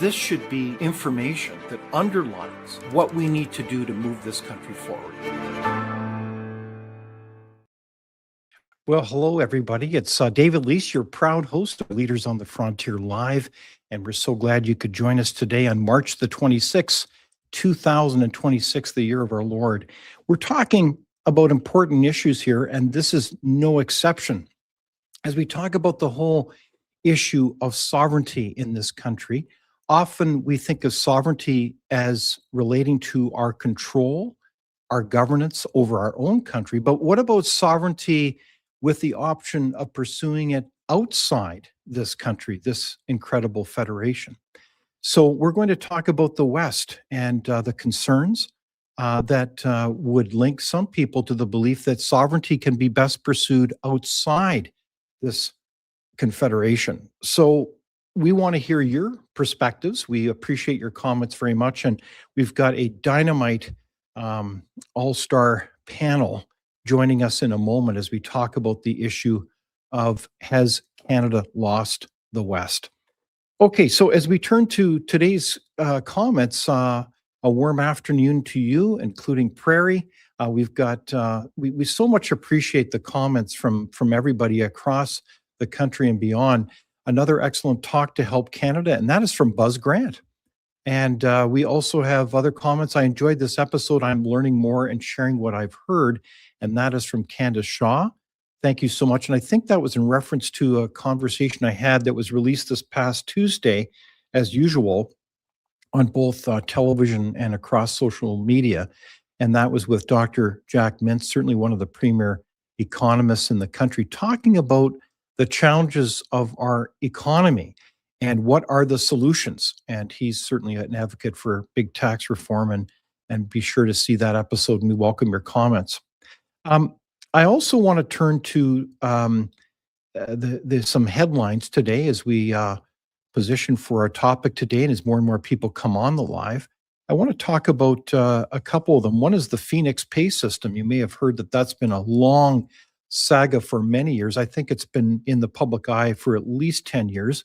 this should be information that underlines what we need to do to move this country forward. Well, hello, everybody. It's David Leis, your proud host of Leaders on the Frontier Live, and we're so glad you could join us today on March the 26th, 2026, the year of our Lord. We're talking about important issues here, and this is no exception. As we talk about the whole issue of sovereignty in this country, often we think of sovereignty as relating to our control, our governance over our own country. But what about sovereignty with the option of pursuing it outside this country, this incredible federation? So we're going to talk about the West and the concerns that would link some people to the belief that sovereignty can be best pursued outside this confederation. So we want to hear your perspectives. We appreciate your comments very much. And we've got a dynamite all-star panel joining us in a moment as we talk about the issue of, has Canada lost the West? Okay, so as we turn to today's comments, a warm afternoon to you, including Prairie. We've got, we so much appreciate the comments from everybody across the country and beyond. Another excellent talk to help Canada, and that is from Buzz Grant. And we also have other comments. I enjoyed this episode. I'm learning more and sharing what I've heard, and that is from Candace Shaw. Thank you so much. And I think that was in reference to a conversation I had that was released this past Tuesday, as usual, on both television and across social media. And that was with Dr. Jack Mintz, certainly one of the premier economists in the country, talking about the challenges of our economy and what are the solutions. And he's certainly an advocate for big tax reform, and be sure to see that episode, and we welcome your comments. I also want to turn to some headlines today as we position for our topic today, and as more and more people come on the live. I want to talk about a couple of them. One is the Phoenix pay system. You may have heard that that's been a long saga for many years. I think it's been in the public eye for at least 10 years.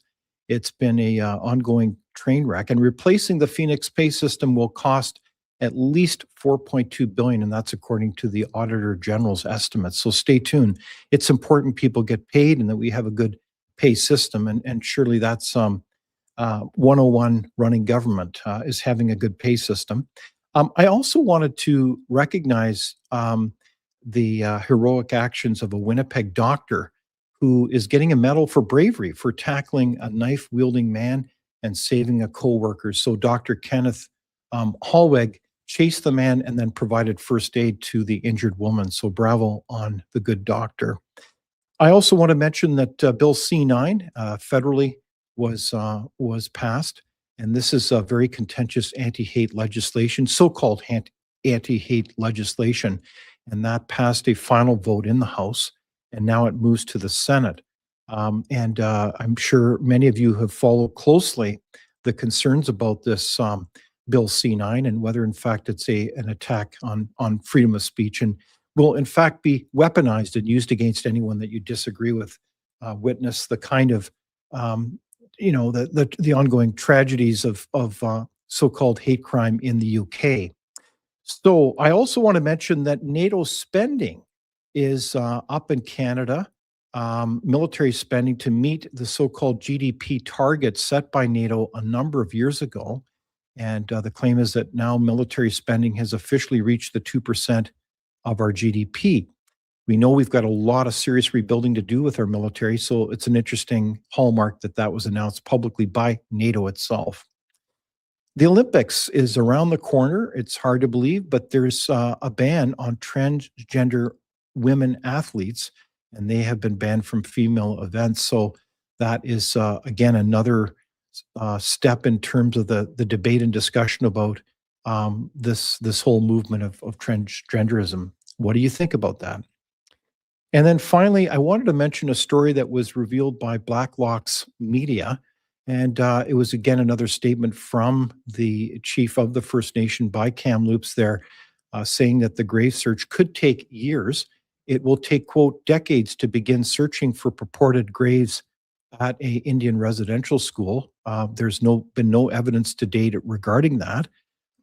It's been a ongoing train wreck, and replacing the Phoenix pay system will cost at least $4.2 billion, and that's according to the Auditor General's estimates. So stay tuned. It's important people get paid and that we have a good pay system, and surely that's 101 running government is having a good pay system. I also wanted to recognize the heroic actions of a Winnipeg doctor who is getting a medal for bravery for tackling a knife-wielding man and saving a co-worker. So Dr. Kenneth Hallweg chased the man and then provided first aid to the injured woman. So bravo on the good doctor. I also want to mention that Bill C-9 federally was passed, and this is a very contentious anti-hate legislation, so-called anti-hate legislation, and that passed a final vote in the House, and now it moves to the Senate. And I'm sure many of you have followed closely the concerns about this Bill C-9 and whether, in fact, it's an attack on freedom of speech and will, in fact, be weaponized and used against anyone that you disagree with. Witness the kind of, the ongoing tragedies of so-called hate crime in the UK. So I also want to mention that NATO spending is up in Canada, military spending to meet the so-called GDP target set by NATO a number of years ago. And the claim is that now military spending has officially reached the 2% of our GDP. We know we've got a lot of serious rebuilding to do with our military, so it's an interesting hallmark that was announced publicly by NATO itself. The Olympics is around the corner. It's hard to believe, but there's a ban on transgender women athletes, and they have been banned from female events. So that is, again, another step in terms of the debate and discussion about this whole movement of transgenderism. What do you think about that? And then finally, I wanted to mention a story that was revealed by Blacklock's Media. And it was, again, another statement from the chief of the First Nation by Kamloops there, saying that the grave search could take years. It will take, quote, decades to begin searching for purported graves at a Indian residential school. There's been no evidence to date regarding that,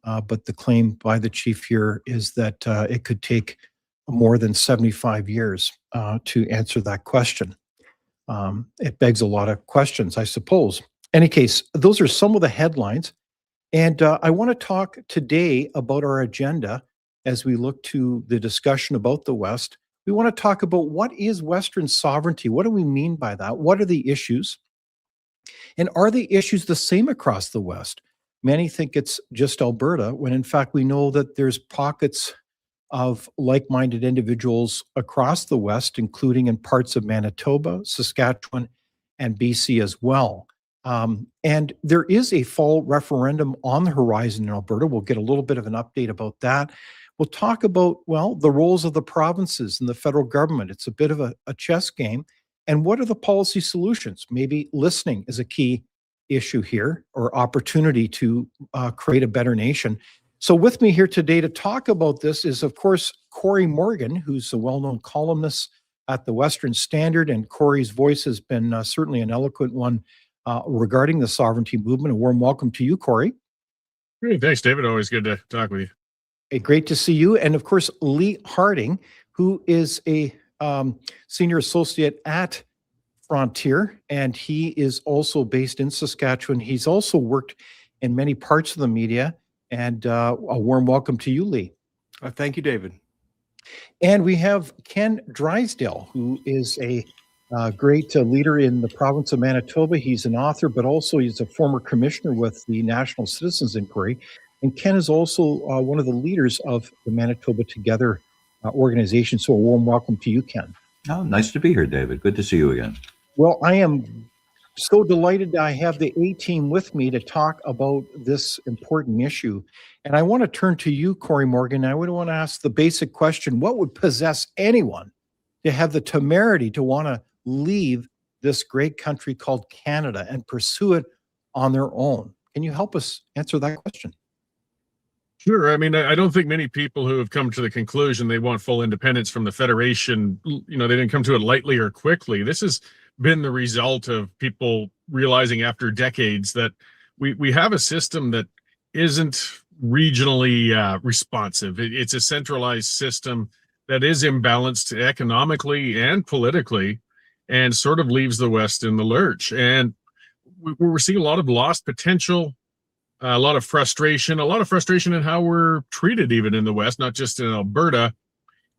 but the claim by the chief here is that it could take more than 75 years to answer that question. It begs a lot of questions, I suppose. Any case, those are some of the headlines. And I want to talk today about our agenda as we look to the discussion about the West. We want to talk about what is Western sovereignty? What do we mean by that? What are the issues? And are the issues the same across the West? Many think it's just Alberta, when in fact we know that there's pockets of like-minded individuals across the West, including in parts of Manitoba, Saskatchewan, and BC as well. And there is a fall referendum on the horizon in Alberta. We'll get a little bit of an update about that. We'll talk about, well, the roles of the provinces and the federal government. It's a bit of a chess game. And what are the policy solutions? Maybe listening is a key issue here, or opportunity to create a better nation. So with me here today to talk about this is, of course, Cory Morgan, who's a well-known columnist at the Western Standard, and Cory's voice has been certainly an eloquent one regarding the sovereignty movement. A warm welcome to you, Cory. Great, thanks, David. Always good to talk with you. Hey, great to see you. And of course, Lee Harding, who is a senior associate at Frontier, and he is also based in Saskatchewan. He's also worked in many parts of the media. And a warm welcome to you, Lee. Thank you, David. And we have Ken Drysdale, who is a great leader in the province of Manitoba. He's an author, but also he's a former commissioner with the National Citizens Inquiry. And Ken is also one of the leaders of the Manitoba Together organization. So a warm welcome to you, Ken. Oh, nice to be here, David. Good to see you again. Well, I am so delighted I have the A-team with me to talk about this important issue. And I want to turn to you, Cory Morgan. I would want to ask the basic question: what would possess anyone to have the temerity to want to leave this great country called Canada and pursue it on their own? Can you help us answer that question? Sure. I mean, I don't think many people who have come to the conclusion they want full independence from the Federation, they didn't come to it lightly or quickly. This has been the result of people realizing after decades that we have a system that isn't regionally responsive. It's a centralized system that is imbalanced economically and politically, and sort of leaves the West in the lurch. And we're seeing a lot of lost potential, a lot of frustration in how we're treated even in the West, not just in Alberta.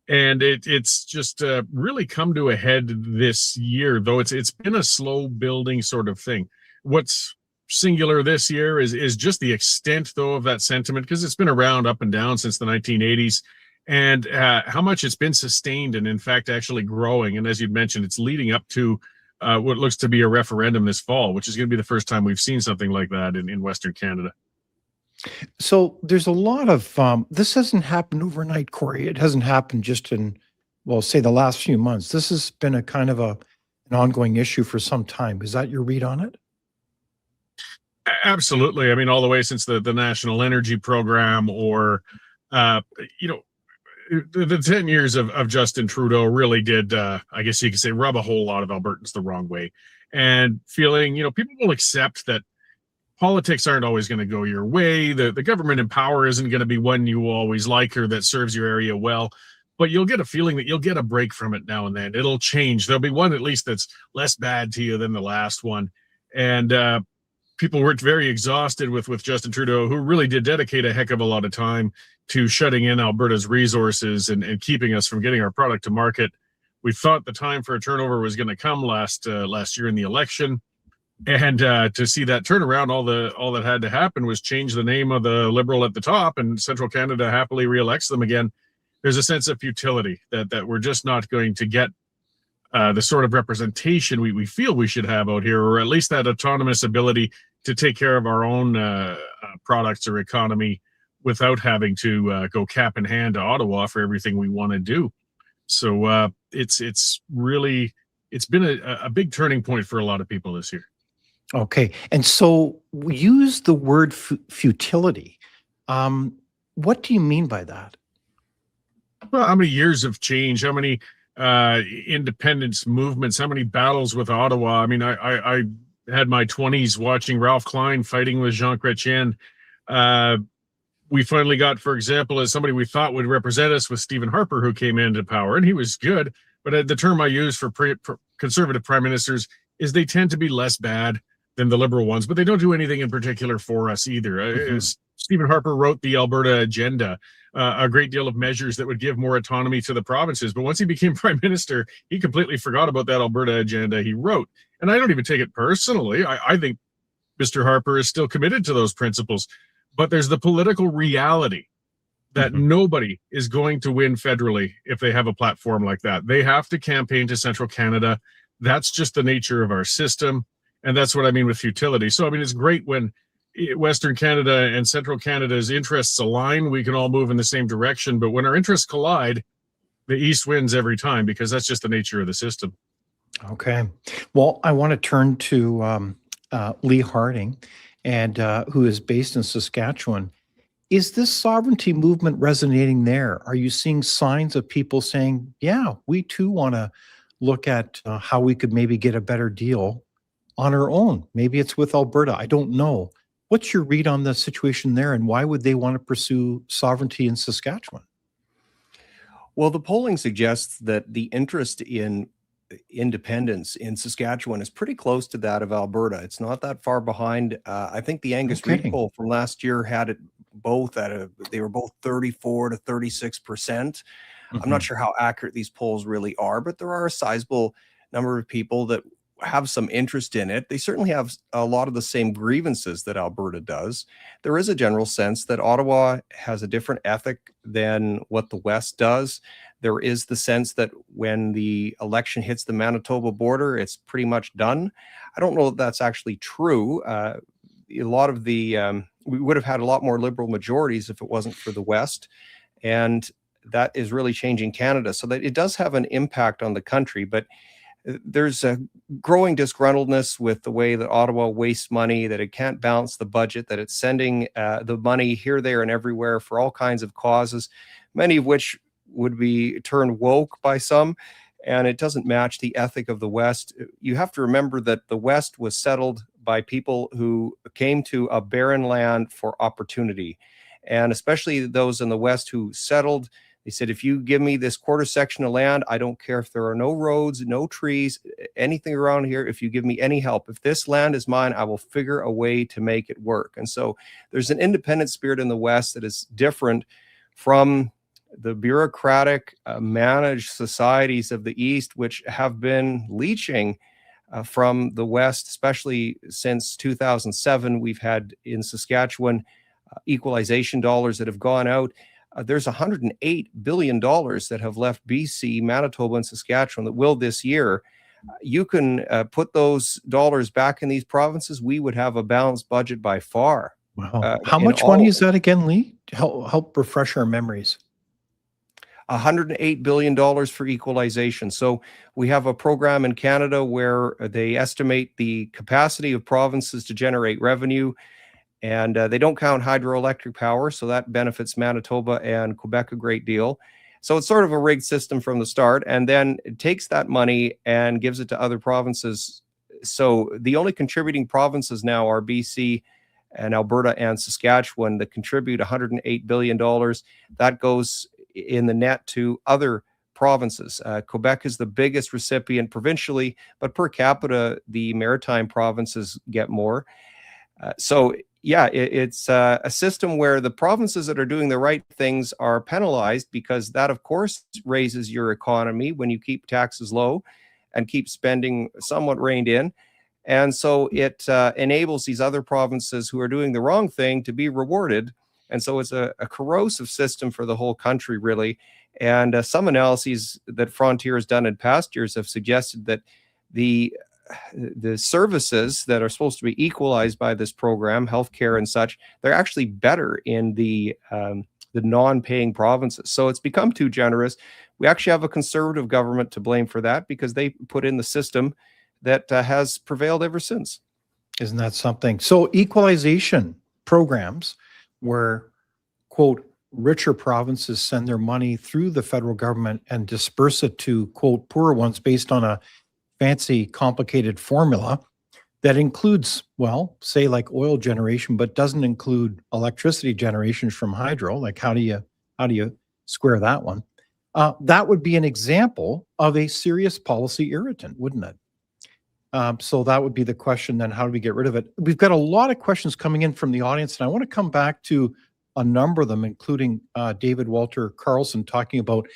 And it's just really come to a head this year, though it's been a slow building sort of thing. What's singular this year is just the extent, though, of that sentiment, because it's been around up and down since the 1980s, and how much it's been sustained and, in fact, actually growing. And as you'd mentioned, it's leading up to what looks to be a referendum this fall, which is going to be the first time we've seen something like that in Western Canada. So there's a lot of, this hasn't happened overnight, Cory. It hasn't happened just in, well, say the last few months. This has been a kind of an ongoing issue for some time. Is that your read on it? Absolutely. I mean, all the way since the National Energy Program, or, the 10 years of Justin Trudeau really did, I guess you could say, rub a whole lot of Albertans the wrong way. And feeling, people will accept that politics aren't always going to go your way. The government in power isn't going to be one you always like or that serves your area well, but you'll get a feeling that you'll get a break from it now and then. It'll change. There'll be one at least that's less bad to you than the last one. And people were very exhausted with Justin Trudeau, who really did dedicate a heck of a lot of time to shutting in Alberta's resources and keeping us from getting our product to market. We thought the time for a turnover was going to come last year in the election. And to see that turnaround, all that had to happen was change the name of the Liberal at the top, and Central Canada happily re-elects them again. There's a sense of futility that we're just not going to get the sort of representation we feel we should have out here, or at least that autonomous ability to take care of our own products or economy without having to go cap in hand to Ottawa for everything we want to do. So it's been a big turning point for a lot of people this year. Okay. And so we use the word futility. What do you mean by that? Well, how many years of change, how many independence movements, how many battles with Ottawa. I mean, I had my 20s watching Ralph Klein fighting with Jean Chrétien. We finally got, for example, as somebody we thought would represent us, with Stephen Harper, who came into power, and he was good. But the term I use for conservative prime ministers is they tend to be less bad than the liberal ones, but they don't do anything in particular for us either. Stephen Harper wrote the Alberta Agenda, a great deal of measures that would give more autonomy to the provinces. But once he became prime minister, he completely forgot about that Alberta Agenda he wrote. And I don't even take it personally. I think Mr. Harper is still committed to those principles. But there's the political reality that nobody is going to win federally if they have a platform like that. They have to campaign to Central Canada. That's just the nature of our system. And that's what I mean with futility. So, I mean, it's great when Western Canada and Central Canada's interests align. We can all move in the same direction. But when our interests collide, the East wins every time, because that's just the nature of the system. Okay. Well, I want to turn to Lee Harding, and who is based in Saskatchewan. Is this sovereignty movement resonating there? Are you seeing signs of people saying, yeah, we too want to look at how we could maybe get a better deal on our own? Maybe it's with Alberta. I don't know. What's your read on the situation there, and why would they want to pursue sovereignty in Saskatchewan? Well, the polling suggests that the interest in independence in Saskatchewan is pretty close to that of Alberta. It's not that far behind. I think the Angus Reid poll from last year had it both they were both 34 to 36%. I'm not sure how accurate these polls really are, but there are a sizable number of people that have some interest in it. They certainly have a lot of the same grievances that Alberta does. There is a general sense that Ottawa has a different ethic than what the West does. There is the sense that when the election hits the Manitoba border, it's pretty much done. I don't know if that's actually true. A lot of the, we would have had a lot more Liberal majorities if it wasn't for the West. And that is really changing Canada. So that it does have an impact on the country, but there's a growing disgruntledness with the way that Ottawa wastes money, that it can't balance the budget, that it's sending the money here, there, and everywhere for all kinds of causes, many of which would be turned woke by some, and it doesn't match the ethic of the West. You have to remember that the West was settled by people who came to a barren land for opportunity, and especially those in the West who settled. They said, if you give me this quarter section of land, I don't care if there are no roads, no trees, anything around here. If you give me any help, if this land is mine, I will figure a way to make it work. And so there's an independent spirit in the West that is different from the bureaucratic, managed societies of the East, which have been leeching from the West, especially since 2007. We've had in Saskatchewan equalization dollars that have gone out. There's $108 billion that have left BC, Manitoba, and Saskatchewan that will this year. You can put those dollars back in these provinces. We would have a balanced budget by far. Wow. How much money is that again, Lee? Help refresh our memories. $108 billion for equalization. So we have a program in Canada where they estimate the capacity of provinces to generate revenue. And they don't count hydroelectric power, so that benefits Manitoba and Quebec a great deal. So it's sort of a rigged system from the start, and then it takes that money and gives it to other provinces. So the only contributing provinces now are BC and Alberta and Saskatchewan that contribute $108 billion. That goes in the net to other provinces. Quebec is the biggest recipient provincially, but per capita, the maritime provinces get more. So yeah, it's a system where the provinces that are doing the right things are penalized, because that, of course, raises your economy when you keep taxes low and keep spending somewhat reined in. And so it enables these other provinces who are doing the wrong thing to be rewarded. And so it's a corrosive system for the whole country, really. And some analyses that Frontier has done in past years have suggested that the services that are supposed to be equalized by this program, healthcare and such, they're actually better in the non-paying provinces. So it's become too generous. We actually have a conservative government to blame for that, because they put in the system that has prevailed ever since. Isn't that something? So equalization programs where, quote, richer provinces send their money through the federal government and disperse it to, quote, poorer ones based on a fancy, complicated formula that includes, well, say like oil generation, but doesn't include electricity generation from hydro. Like how do you square that one? That would be an example of a serious policy irritant, wouldn't it? So that would be the question then, how do we get rid of it? We've got a lot of questions coming in from the audience, and I want to come back to a number of them, including David Walter Carlson talking about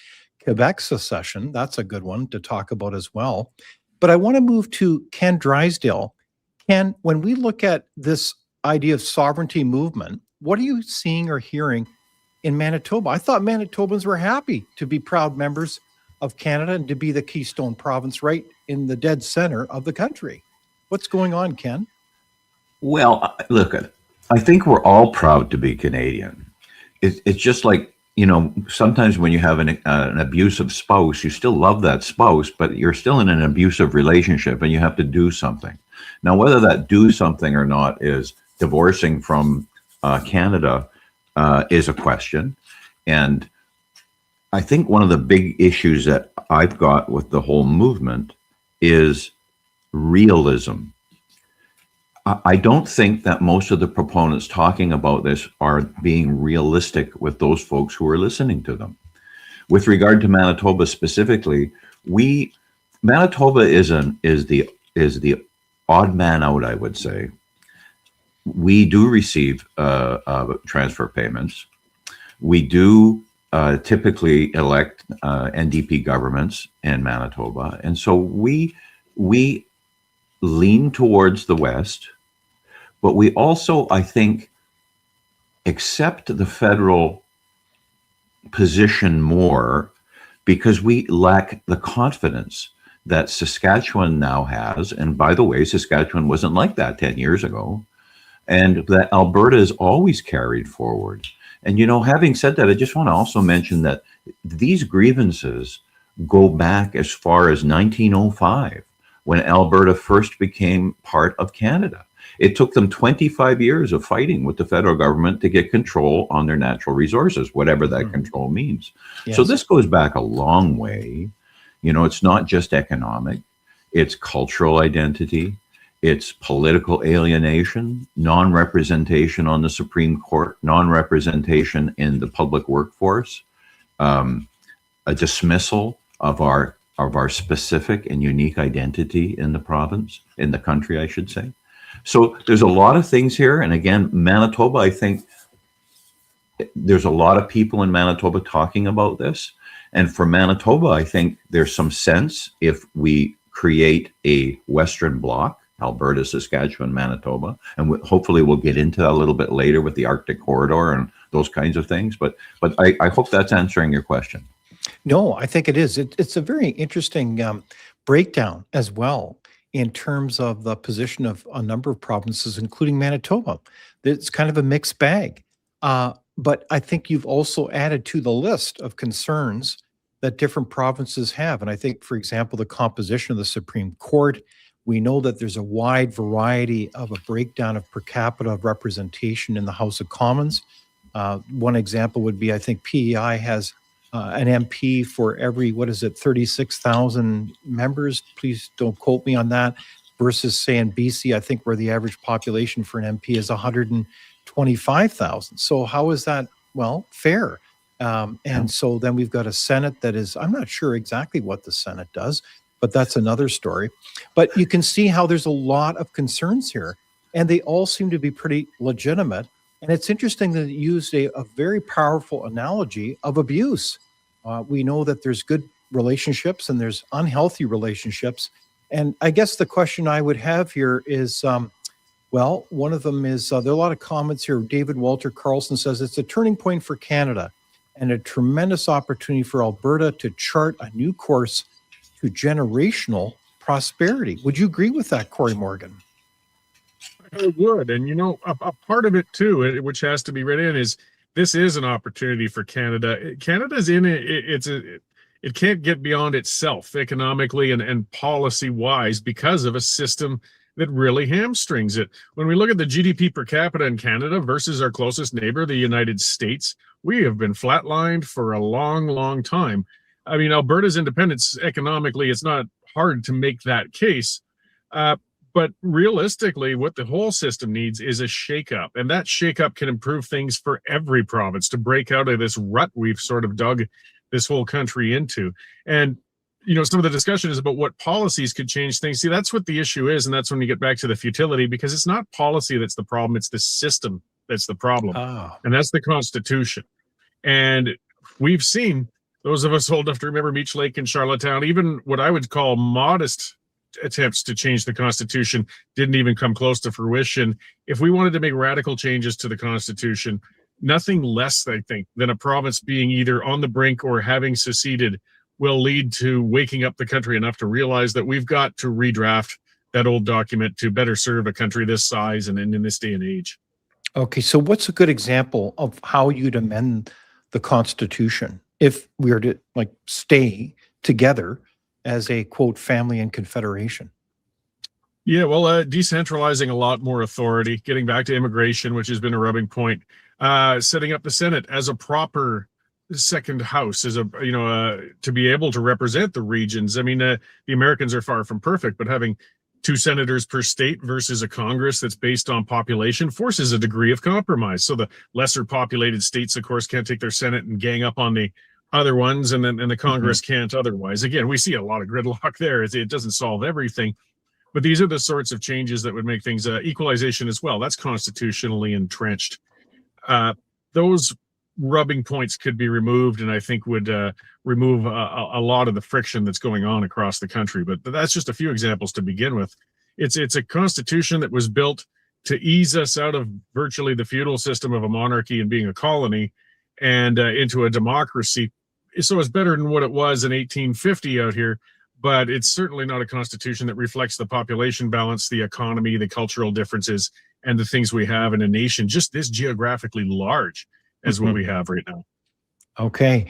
Quebec secession. That's a good one to talk about as well. But I want to move to Ken Drysdale. Ken, when we look at this idea of sovereignty movement, what are you seeing or hearing in Manitoba? I thought Manitobans were happy to be proud members of Canada and to be the Keystone province right in the dead center of the country. What's going on, Ken? Well, look, I think we're all proud to be Canadian. It's just like, sometimes when you have an abusive spouse, you still love that spouse, but you're still in an abusive relationship and you have to do something. Now, whether that do something or not is divorcing from Canada is a question. And I think one of the big issues that I've got with the whole movement is realism. I don't think that most of the proponents talking about this are being realistic with those folks who are listening to them. With regard to Manitoba specifically, Manitoba is the odd man out, I would say. We do receive transfer payments. We do typically elect NDP governments in Manitoba, and so we lean towards the West. But we also, I think, accept the federal position more because we lack the confidence that Saskatchewan now has. And by the way, Saskatchewan wasn't like that 10 years ago. And that Alberta is always carried forward. And, having said that, I just want to also mention that these grievances go back as far as 1905, when Alberta first became part of Canada. It took them 25 years of fighting with the federal government to get control on their natural resources, whatever that control means. Yes. So this goes back a long way. It's not just economic, it's cultural identity, it's political alienation, non-representation on the Supreme Court, non-representation in the public workforce, a dismissal of our specific and unique identity in the province, in the country, I should say. So there's a lot of things here. And again, Manitoba, I think there's a lot of people in Manitoba talking about this. And for Manitoba, I think there's some sense if we create a Western Bloc, Alberta, Saskatchewan, Manitoba, and hopefully we'll get into that a little bit later with the Arctic corridor and those kinds of things. But I hope that's answering your question. No, I think it is. It's a very interesting breakdown as well in terms of the position of a number of provinces, including Manitoba. It's kind of a mixed bag. But I think you've also added to the list of concerns that different provinces have. And I think, for example, the composition of the Supreme Court, we know that there's a wide variety of a breakdown of per capita representation in the House of Commons. One example would be, I think PEI has an MP for every, 36,000 members. Please don't quote me on that. Versus, say, in BC, I think where the average population for an MP is 125,000. So how is that, fair? And so then we've got a Senate that is, I'm not sure exactly what the Senate does, but that's another story. But you can see how there's a lot of concerns here, and they all seem to be pretty legitimate. And it's interesting that you used a very powerful analogy of abuse. We know that there's good relationships and there's unhealthy relationships. And I guess the question I would have here is, one of them is, there are a lot of comments here. David Walter Carlson says, it's a turning point for Canada and a tremendous opportunity for Alberta to chart a new course to generational prosperity. Would you agree with that, Cory Morgan? I would. And, a part of it too, which has to be read in, is this is an opportunity for Canada. Canada's in it. It can't get beyond itself economically and policy wise because of a system that really hamstrings it. When we look at the GDP per capita in Canada versus our closest neighbor, the United States, we have been flatlined for a long, long time. I mean, Alberta's independence economically, it's not hard to make that case. But realistically, what the whole system needs is a shakeup. And that shakeup can improve things for every province to break out of this rut we've sort of dug this whole country into. And, you know, some of the discussion is about what policies could change things. See, that's what the issue is. And that's when you get back to the futility, because it's not policy that's the problem. It's the system that's the problem. And that's the Constitution. And we've seen, those of us old enough to remember Meech Lake and Charlottetown, even what I would call modest attempts to change the Constitution didn't even come close to fruition. If we wanted to make radical changes to the Constitution, nothing less, I think, than a province being either on the brink or having seceded will lead to waking up the country enough to realize that we've got to redraft that old document to better serve a country this size and in this day and age. Okay, so what's a good example of how you'd amend the Constitution if we were to like stay together as a, quote, family and confederation? Yeah, well, decentralizing a lot more authority, getting back to immigration, which has been a rubbing point, setting up the Senate as a proper second house, as a, you know, to be able to represent the regions. I mean, the Americans are far from perfect, but having 2 senators per state versus a Congress that's based on population forces a degree of compromise. So the lesser populated states, of course, can't take their Senate and gang up on the other ones, and the Congress can't otherwise. Again, we see a lot of gridlock there. It doesn't solve everything, but these are the sorts of changes that would make things equalization as well. That's constitutionally entrenched. Those rubbing points could be removed, and I think would remove a lot of the friction that's going on across the country. But that's just a few examples to begin with. It's a constitution that was built to ease us out of virtually the feudal system of a monarchy and being a colony and into a democracy. So it's better than what it was in 1850 out here, but it's certainly not a constitution that reflects the population balance, the economy, the cultural differences, and the things we have in a nation just this geographically large as what we have right now. Okay.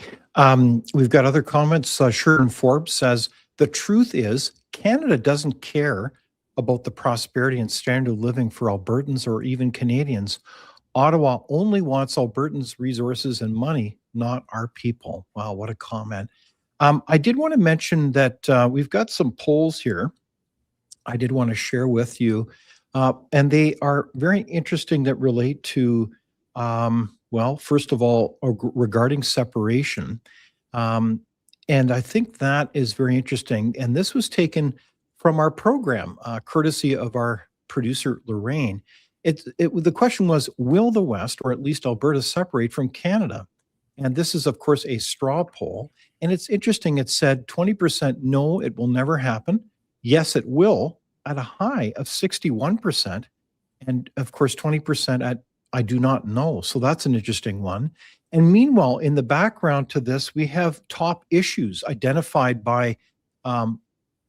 We've got other comments. Sheridan Forbes says, the truth is Canada doesn't care about the prosperity and standard of living for Albertans or even Canadians. Ottawa only wants Albertans' resources and money, not our people. Wow, what a comment. I did want to mention that we've got some polls here I did want to share with you. And they are very interesting that relate to, well, first of all, regarding separation. And I think that is very interesting. And this was taken from our program, courtesy of our producer, Lorraine. The question was, will the West, or at least Alberta, separate from Canada? And this is, of course, a straw poll. And it's interesting. It said 20% no, it will never happen. Yes, it will, at a high of 61%. And of course, 20% at I do not know. So that's an interesting one. And meanwhile, in the background to this, we have top issues identified by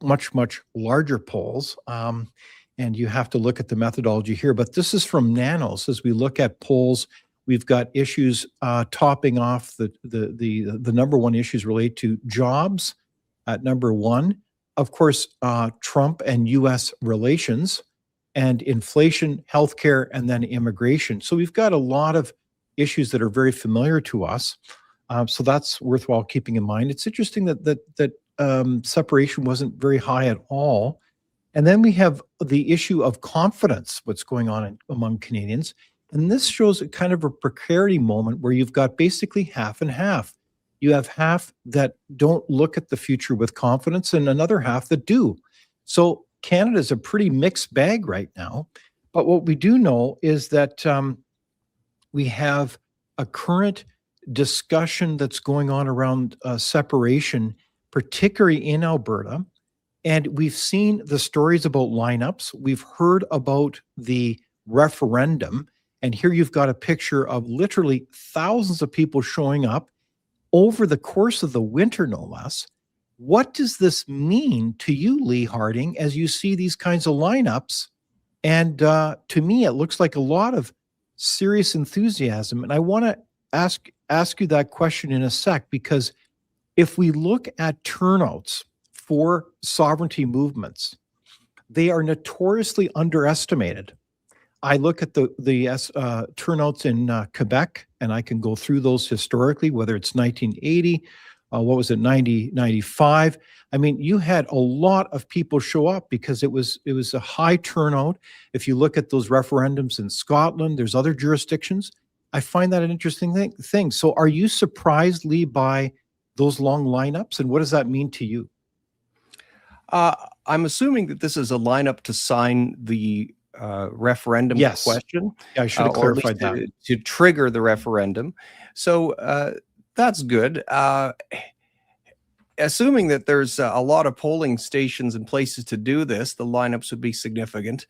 much, much larger polls. And you have to look at the methodology here. But this is from Nanos. As we look at polls, we've got issues topping off the number one issues relate to jobs at number one. Of course, Trump and U.S. relations, and inflation, healthcare, and then immigration. So we've got a lot of issues that are very familiar to us. So that's worthwhile keeping in mind. It's interesting that separation wasn't very high at all. And then we have the issue of confidence, what's going on among Canadians. And this shows a kind of a precarity moment where you've got basically half and half. You have half that don't look at the future with confidence and another half that do. So Canada is a pretty mixed bag right now. But what we do know is that we have a current discussion that's going on around separation, particularly in Alberta. And we've seen the stories about lineups. We've heard about the referendum. And here you've got a picture of literally thousands of people showing up over the course of the winter, no less. What does this mean to you, Lee Harding, as you see these kinds of lineups? And to me, it looks like a lot of serious enthusiasm. And I want to ask you that question in a sec, because if we look at turnouts for sovereignty movements, they are notoriously underestimated. I look at the turnouts in Quebec, and I can go through those historically, whether it's 1980, what was it, 95. I mean, you had a lot of people show up because it was a high turnout. If you look at those referendums in Scotland, there's other jurisdictions. I find that an interesting thing. So are you surprised, Lee, by those long lineups, and what does that mean to you? I'm assuming that this is a lineup to sign the referendum Yes. question. Yeah, I should have or at least clarified that. to trigger the referendum. So that's good. Assuming that there's a lot of polling stations and places to do this, the lineups would be significant.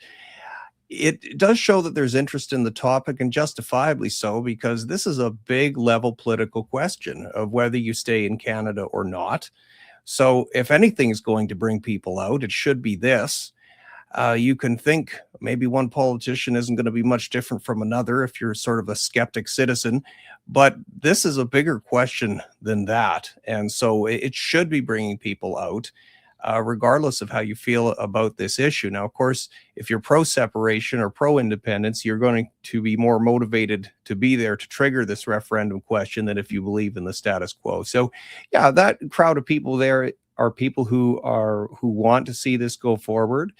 It does show that there's interest in the topic, and justifiably so, because this is a big level political question of whether you stay in Canada or not. So if anything is going to bring people out, it should be this. You can think maybe one politician isn't going to be much different from another if you're sort of a skeptic citizen, but this is a bigger question than that. And so it should be bringing people out, regardless of how you feel about this issue. Now, of course, if you're pro-separation or pro-independence, you're going to be more motivated to be there to trigger this referendum question than if you believe in the status quo. So, yeah, that crowd of people there are people who want to see this go forward.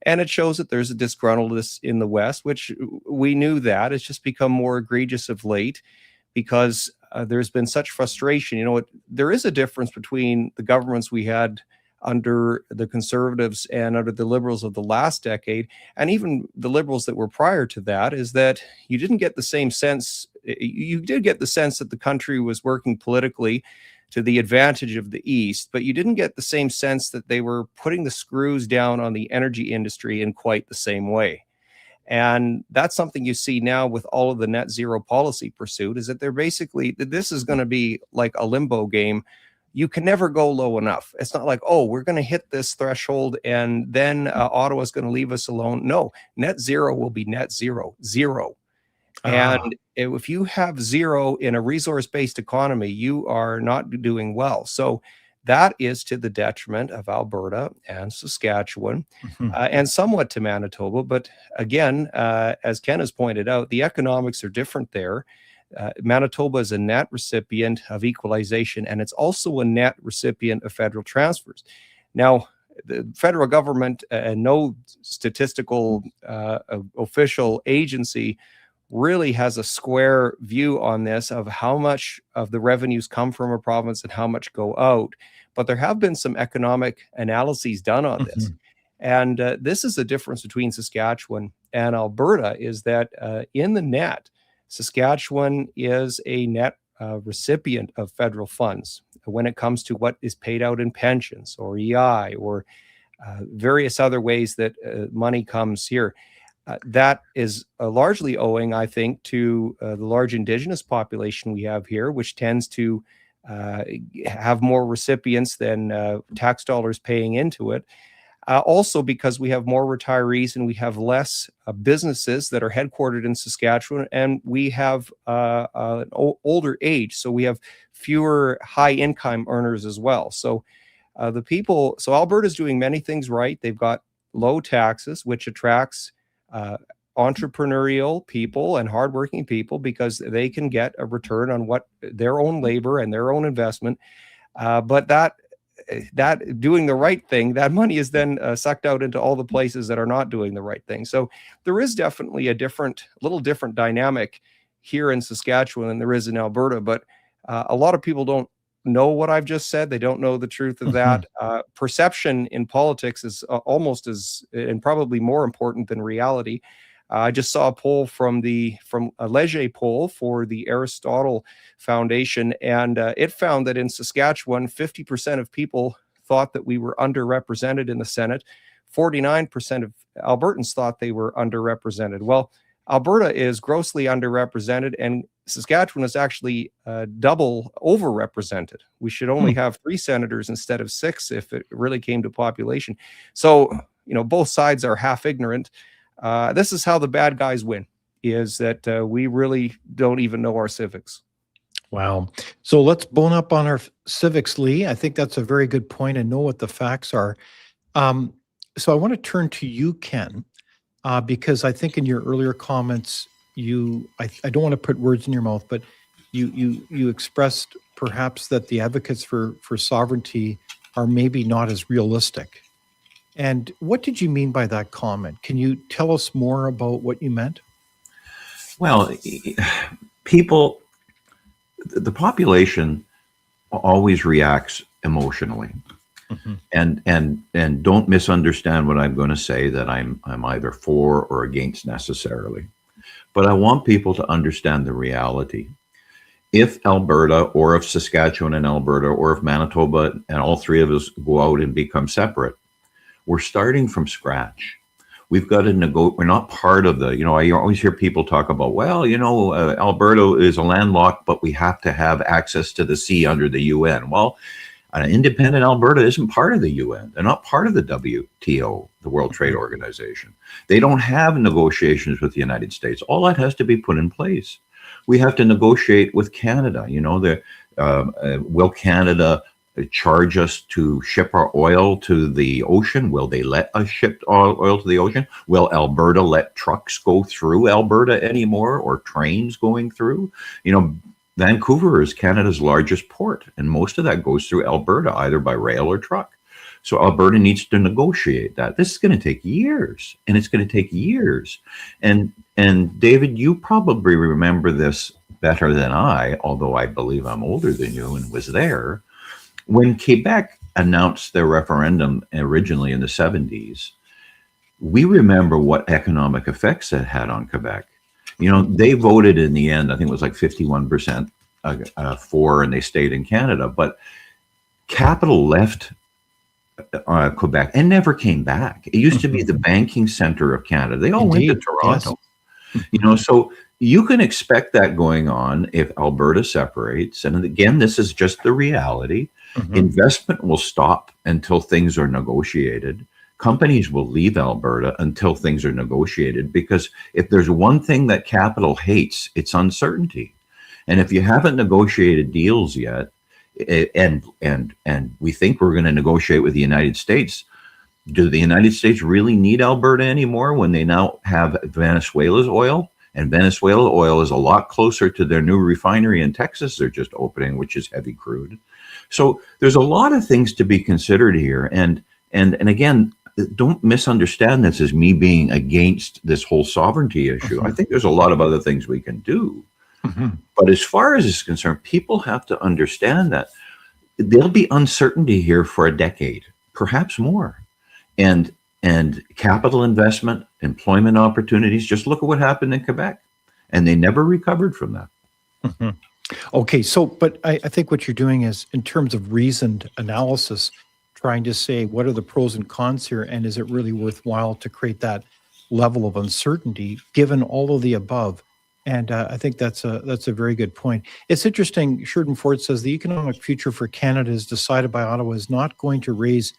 And it shows that there's a disgruntledness in the West, which we knew that. It's just become more egregious of late because there's been such frustration. You know, there is a difference between the governments we had under the Conservatives and under the Liberals of the last decade, and even the Liberals that were prior to that, is that you didn't get the same sense. You did get the sense that the country was working politically to the advantage of the East, but you didn't get the same sense that they were putting the screws down on the energy industry in quite the same way. And that's something you see now with all of the net zero policy pursuit, is that they're basically, this is going to be like a limbo game. You can never go low enough. It's not like, oh, we're going to hit this threshold and then Ottawa is going to leave us alone. No, net zero will be net zero, zero. And if you have zero in a resource-based economy, you are not doing well. So that is to the detriment of Alberta and Saskatchewan, and somewhat to Manitoba. But again, as Ken has pointed out, the economics are different there. Manitoba is a net recipient of equalization, and it's also a net recipient of federal transfers. Now, the federal government and no statistical official agency really has a square view on this of how much of the revenues come from a province and how much go out. But there have been some economic analyses done on this. And this is the difference between Saskatchewan and Alberta, is that in the net, Saskatchewan is a net recipient of federal funds when it comes to what is paid out in pensions or EI or various other ways that money comes here. That is largely owing, I think, to the large Indigenous population we have here, which tends to have more recipients than tax dollars paying into it. Also because we have more retirees and we have less businesses that are headquartered in Saskatchewan, and we have an older age, so we have fewer high-income earners as well. So so Alberta's doing many things right. They've got low taxes, which attracts entrepreneurial people and hardworking people because they can get a return on what their own labor and their own investment. But that doing the right thing, that money is then sucked out into all the places that are not doing the right thing. So there is definitely a little different dynamic here in Saskatchewan than there is in Alberta. But a lot of people don't know what I've just said. They don't know the truth of that. Perception in politics is almost as, and probably more important than reality. I just saw a poll from a Leger poll for the Aristotle Foundation, and it found that in Saskatchewan, 50% of people thought that we were underrepresented in the Senate. 49% of Albertans thought they were underrepresented. Well, Alberta is grossly underrepresented, and Saskatchewan is actually double overrepresented. We should only have 3 senators instead of 6 if it really came to population. So, both sides are half ignorant. This is how the bad guys win, is that we really don't even know our civics. Wow. So let's bone up on our civics, Lee. I think that's a very good point, and know what the facts are. So I want to turn to you, Ken, because I think in your earlier comments, I don't want to put words in your mouth, but you expressed perhaps that the advocates for sovereignty are maybe not as realistic. And what did you mean by that comment? Can you tell us more about what you meant? Well, people, the population always reacts emotionally. Mhm. And don't misunderstand what I'm going to say, that I'm either for or against necessarily. But I want people to understand the reality. If Alberta, or if Saskatchewan and Alberta, or if Manitoba and all three of us go out and become separate, we're starting from scratch. We've got to we're not part of the, I always hear people talk about, well, Alberta is a landlocked, but we have to have access to the sea under the UN. Well, an independent Alberta isn't part of the UN. They're not part of the WTO, the World Trade Organization. They don't have negotiations with the United States. All that has to be put in place. We have to negotiate with Canada. Will Canada charge us to ship our oil to the ocean? Will they let us ship oil to the ocean? Will Alberta let trucks go through Alberta anymore, or trains going through? Vancouver is Canada's largest port, and most of that goes through Alberta, either by rail or truck. So Alberta needs to negotiate that. This is going to take years, and it's going to take years. And David, you probably remember this better than I, although I believe I'm older than you and was there. When Quebec announced their referendum originally in the 70s, we remember what economic effects that had on Quebec. They voted in the end, I think it was like 51% for, and they stayed in Canada. But capital left Quebec and never came back. It used to be the banking center of Canada. They all went to Toronto. Yes. So you can expect that going on if Alberta separates. And again, this is just the reality. Investment will stop until things are negotiated. Companies will leave Alberta until things are negotiated, because if there's one thing that capital hates, it's uncertainty. And if you haven't negotiated deals yet, and we think we're going to negotiate with the United States, do the United States really need Alberta anymore when they now have Venezuela's oil? And Venezuela oil is a lot closer to their new refinery in Texas they're just opening, which is heavy crude. So there's a lot of things to be considered here. And again, don't misunderstand this as me being against this whole sovereignty issue. I think there's a lot of other things we can do. But as far as it's concerned, people have to understand that there'll be uncertainty here for a decade, perhaps more. And capital investment, employment opportunities, just look at what happened in Quebec. And they never recovered from that. Okay, so, but I think what you're doing is, in terms of reasoned analysis, trying to say what are the pros and cons here, and is it really worthwhile to create that level of uncertainty given all of the above? And I think that's a very good point. It's interesting. Sheridan Ford says the economic future for Canada is decided by Ottawa is not going to raise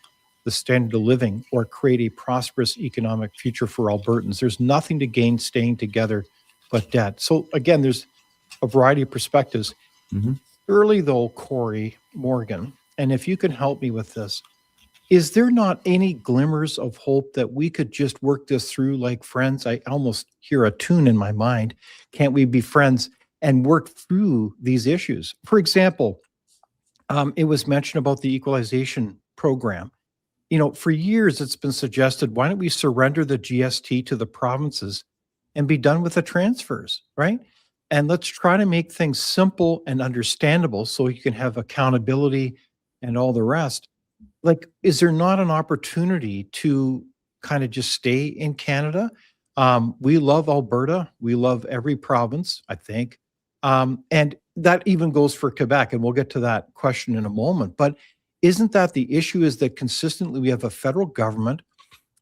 the standard of living or create a prosperous economic future for Albertans. There's nothing to gain staying together but debt. So again, there's a variety of perspectives. Early though, Cory Morgan, and if you can help me with this, is there not any glimmers of hope that we could just work this through like friends? I almost hear a tune in my mind. Can't we be friends and work through these issues? For example, it was mentioned about the equalization program. For years it's been suggested, why don't we surrender the GST to the provinces and be done with the transfers, right? And let's try to make things simple and understandable so you can have accountability and all the rest. Like, is there not an opportunity to kind of just stay in Canada? We love Alberta. We love every province, I think. And that even goes for Quebec. And we'll get to that question in a moment. But isn't that the issue, is that consistently we have a federal government,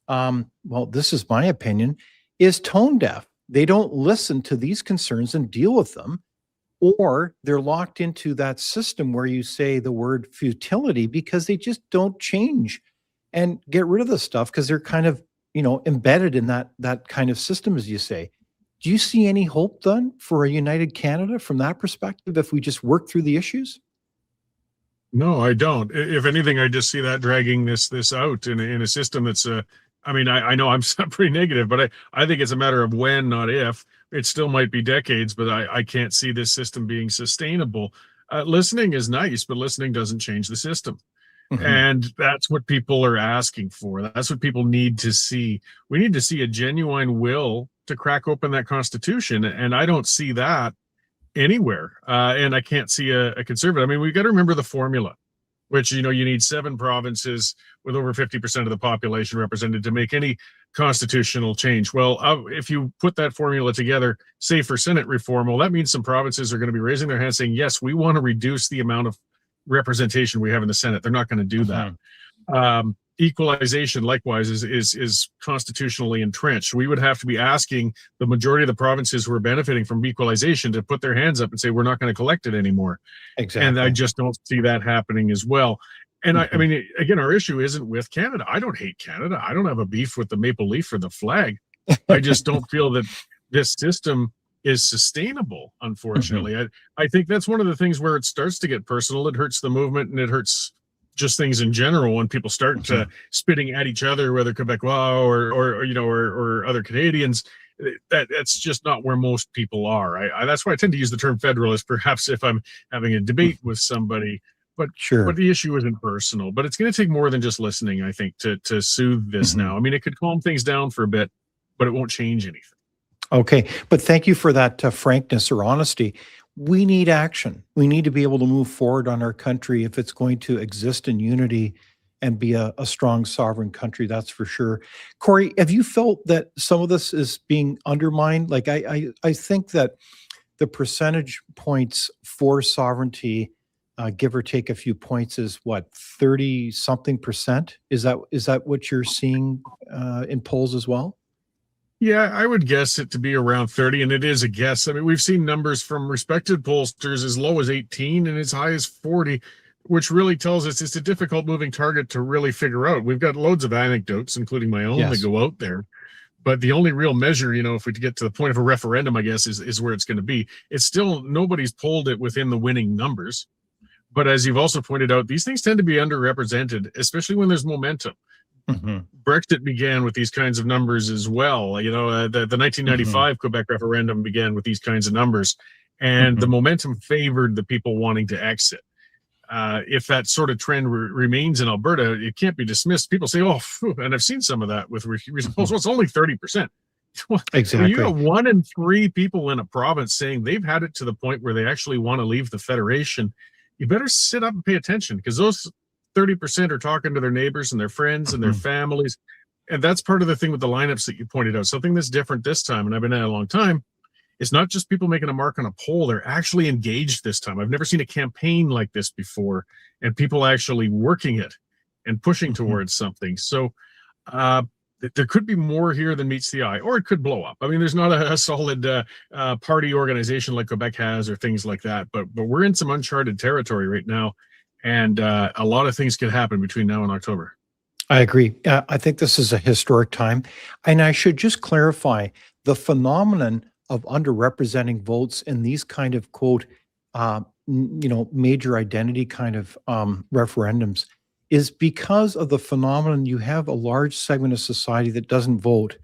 well, this is my opinion, is tone deaf. They don't listen to these concerns and deal with them, or they're locked into that system where you say the word futility because they just don't change and get rid of the stuff because they're kind of, embedded in that kind of system, as you say. Do you see any hope then for a united Canada from that perspective if we just work through the issues? No, I don't. If anything, I just see that dragging this out in a system that's I mean, I know I'm pretty negative, but I think it's a matter of when, not if. It still might be decades, but I can't see this system being sustainable. Listening is nice, but listening doesn't change the system. Mhm. And that's what people are asking for. That's what people need to see. We need to see a genuine will to crack open that Constitution. And I don't see that anywhere. And I can't see a conservative. I mean, we've got to remember the formula, which, you need 7 provinces with over 50% of the population represented to make any constitutional change. Well, if you put that formula together, say for Senate reform, well, that means some provinces are going to be raising their hands saying, yes, we want to reduce the amount of representation we have in the Senate. They're not going to do that. Equalization, likewise, is constitutionally entrenched. We would have to be asking the majority of the provinces who are benefiting from equalization to put their hands up and say, we're not going to collect it anymore. Exactly. And I just don't see that happening as well. And I mean, again, our issue isn't with Canada. I don't hate Canada. I don't have a beef with the maple leaf or the flag. I just don't feel that this system is sustainable, unfortunately. I think that's one of the things where it starts to get personal. It hurts the movement and it hurts just things in general when people start spitting at each other, whether Quebecois or other Canadians. That's just not where most people are. That's why I tend to use the term federalist, perhaps if I'm having a debate with somebody. But Sure. But the issue isn't personal. But it's going to take more than just listening, I think, to soothe this now. I mean, it could calm things down for a bit, but it won't change anything. Okay, but thank you for that frankness or honesty. We need action. We need to be able to move forward on our country if it's going to exist in unity and be a strong sovereign country, that's for sure. Cory, have you felt that some of this is being undermined? Like I think that the percentage points for sovereignty, give or take a few points, is what, 30 something percent? Is that what you're seeing in polls as well? Yeah, I would guess it to be around 30, and it is a guess. I mean, we've seen numbers from respected pollsters as low as 18 and as high as 40, which really tells us it's a difficult moving target to really figure out. We've got loads of anecdotes, including my own, that go out there. But the only real measure, if we get to the point of a referendum, I guess, is where it's going to be. It's still, nobody's polled it within the winning numbers. But as you've also pointed out, these things tend to be underrepresented, especially when there's momentum. Brexit began with these kinds of numbers as well. The 1995 Quebec referendum began with these kinds of numbers, and the momentum favored the people wanting to exit. If that sort of trend remains in Alberta, it can't be dismissed. People say, "Oh," and I've seen some of that with recent polls. Well, it's only 30%. Exactly. You have 1 in 3 people in a province saying they've had it to the point where they actually want to leave the federation. You better sit up and pay attention, because those 30% are talking to their neighbors and their friends and their families. And that's part of the thing with the lineups that you pointed out. Something that's different this time, and I've been at it a long time, it's not just people making a mark on a poll. They're actually engaged this time. I've never seen a campaign like this before, and people actually working it and pushing towards something. So there could be more here than meets the eye, or it could blow up. I mean, there's not a solid party organization like Quebec has or things like that, but we're in some uncharted territory right now. And a lot of things could happen between now and October. I agree. I think this is a historic time. And I should just clarify, the phenomenon of underrepresenting votes in these kind of, quote, major identity kind of referendums is because of the phenomenon. You have a large segment of society that doesn't vote.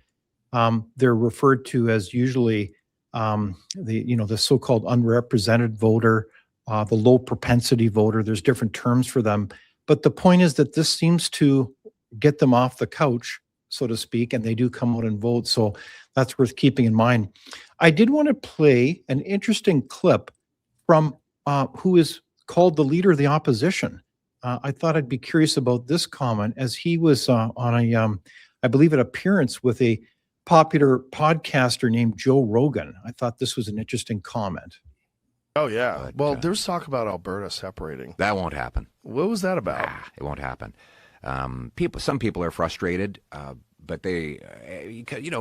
They're referred to as usually the so-called unrepresented voter, the low propensity voter. There's different terms for them. But the point is that this seems to get them off the couch, so to speak, and they do come out and vote. So that's worth keeping in mind. I did want to play an interesting clip from who is called the leader of the opposition. I thought I'd be curious about this comment, as he was on I believe, an appearance with a popular podcaster named Joe Rogan. I thought this was an interesting comment. Oh, yeah. Well, there's talk about Alberta separating. That won't happen. What was that about? It won't happen. Some people are frustrated, but they,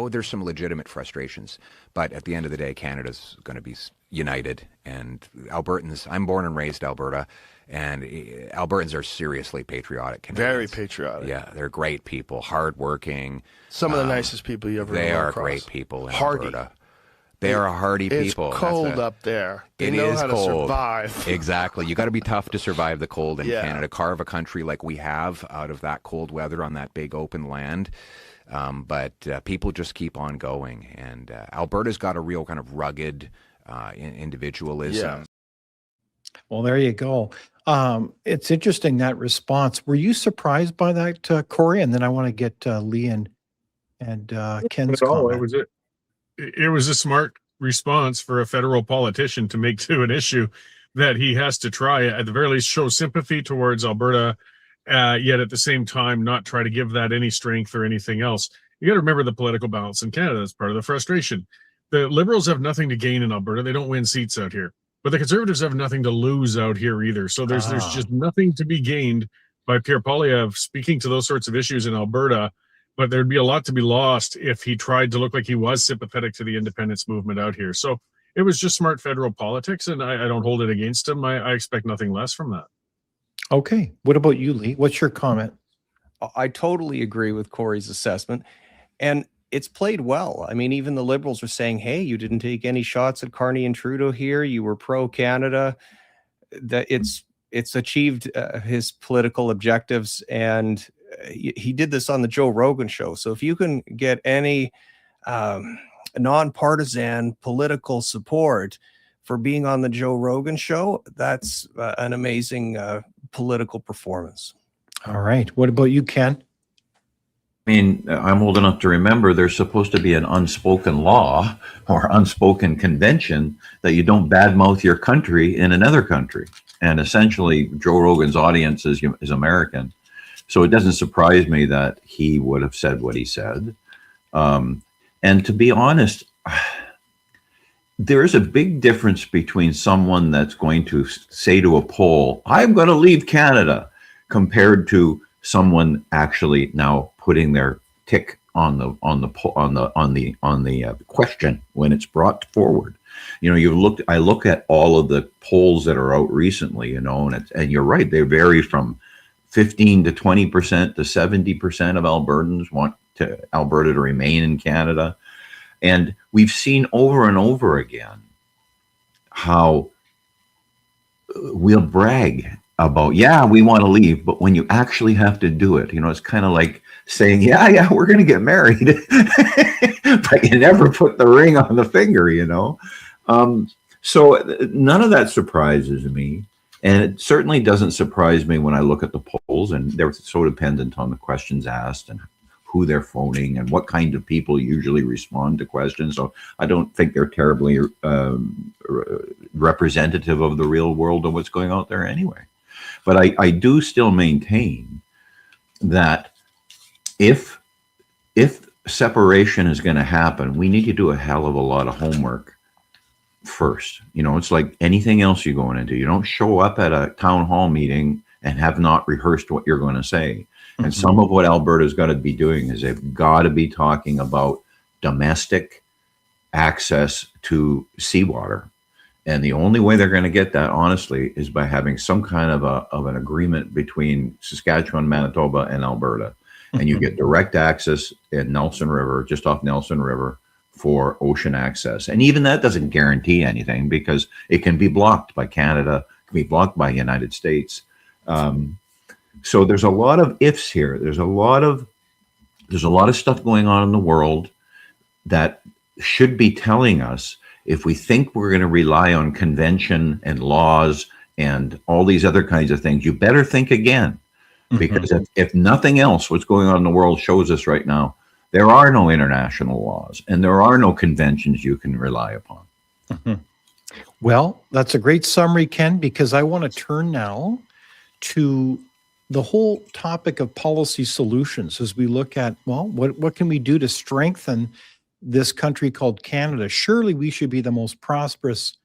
there's some legitimate frustrations. But at the end of the day, Canada's going to be united. And Albertans, I'm born and raised Alberta, and Albertans are seriously patriotic Canadians. Very patriotic. Yeah, they're great people, hardworking. Some of the nicest people you ever They run are across. great people in Hardy. Alberta. They are a hardy It's people. cold up there. They It know is how to cold. survive. Exactly. You got to be tough to survive the cold in Yeah. Canada. Carve a country like we have out of that cold weather on that big open land. But people just keep on going. And Alberta's got a real kind of rugged individualism. Yeah. Well, there you go. It's interesting, that response. Were you surprised by that, Cory? And then I want to get Lee and Ken's At all. comment. It was a smart response for a federal politician to make to an issue that he has to try, at the very least, show sympathy towards Alberta, yet at the same time not try to give that any strength or anything else. You got to remember the political balance in Canada. That's part of the frustration. The Liberals have nothing to gain in Alberta. They don't win seats out here. But the Conservatives have nothing to lose out here either. So there's just nothing to be gained by Pierre Poilievre speaking to those sorts of issues in Alberta. But there'd be a lot to be lost if he tried to look like he was sympathetic to the independence movement out here. So it was just smart federal politics, and I don't hold it against him. I expect nothing less from that. Okay. What about you, Lee? What's your comment? I totally agree with Cory's assessment. And it's played well. I mean, even the Liberals are saying, hey, you didn't take any shots at Carney and Trudeau here. You were pro-Canada. That it's achieved his political objectives. And he did this on the Joe Rogan show. So if you can get any nonpartisan political support for being on the Joe Rogan show, that's an amazing political performance. All right. What about you, Ken? I mean, I'm old enough to remember there's supposed to be an unspoken law or unspoken convention that you don't badmouth your country in another country. And essentially, Joe Rogan's audience is American. So it doesn't surprise me that he would have said what he said. And to be honest, there is a big difference between someone that's going to say to a poll, I'm going to leave Canada, compared to someone actually now putting their tick on the question when it's brought forward. You know, I look at all of the polls that are out recently, you know, and you're right, they vary from 15 to 20% to 70% of Albertans want Alberta to remain in Canada. And we've seen over and over again how we'll brag about, yeah, we want to leave, but when you actually have to do it, you know, it's kind of like saying, yeah, we're going to get married, but you never put the ring on the finger, you know? So none of that surprises me. And it certainly doesn't surprise me when I look at the polls, and they're so dependent on the questions asked and who they're phoning and what kind of people usually respond to questions. So I don't think they're terribly representative of the real world of what's going out there anyway. But I do still maintain that if separation is going to happen, we need to do a hell of a lot of homework first. You know, it's like anything else you're going into. You don't show up at a town hall meeting and have not rehearsed what you're going to say. And some of what Alberta's got to be doing is they've got to be talking about domestic access to seawater. And the only way they're going to get that, honestly, is by having some kind of an agreement between Saskatchewan, Manitoba, and Alberta. And you get direct access in Nelson River, just off Nelson River, for ocean access. And even that doesn't guarantee anything, because it can be blocked by Canada, can be blocked by the United States. So there's a lot of ifs here. There's a lot of stuff going on in the world that should be telling us, if we think we're going to rely on convention and laws and all these other kinds of things, you better think again. Because if nothing else, what's going on in the world shows us right now, there are no international laws and there are no conventions you can rely upon. Well, that's a great summary, Ken, because I want to turn now to the whole topic of policy solutions as we look at, well, what can we do to strengthen this country called Canada? Surely we should be the most prosperous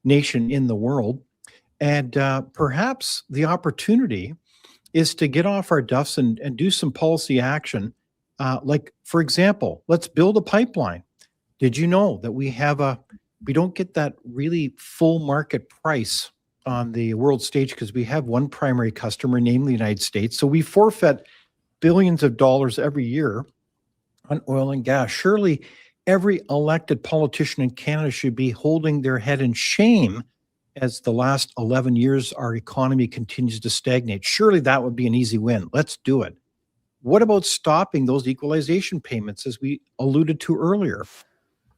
nation in the world. And perhaps the opportunity is to get off our duffs and do some policy action. Like, for example, let's build a pipeline. Did you know that we don't get that really full market price on the world stage because we have one primary customer, namely the United States. So we forfeit billions of dollars every year on oil and gas. Surely every elected politician in Canada should be holding their head in shame as the last 11 years our economy continues to stagnate. Surely that would be an easy win. Let's do it. What about stopping those equalization payments, as we alluded to earlier?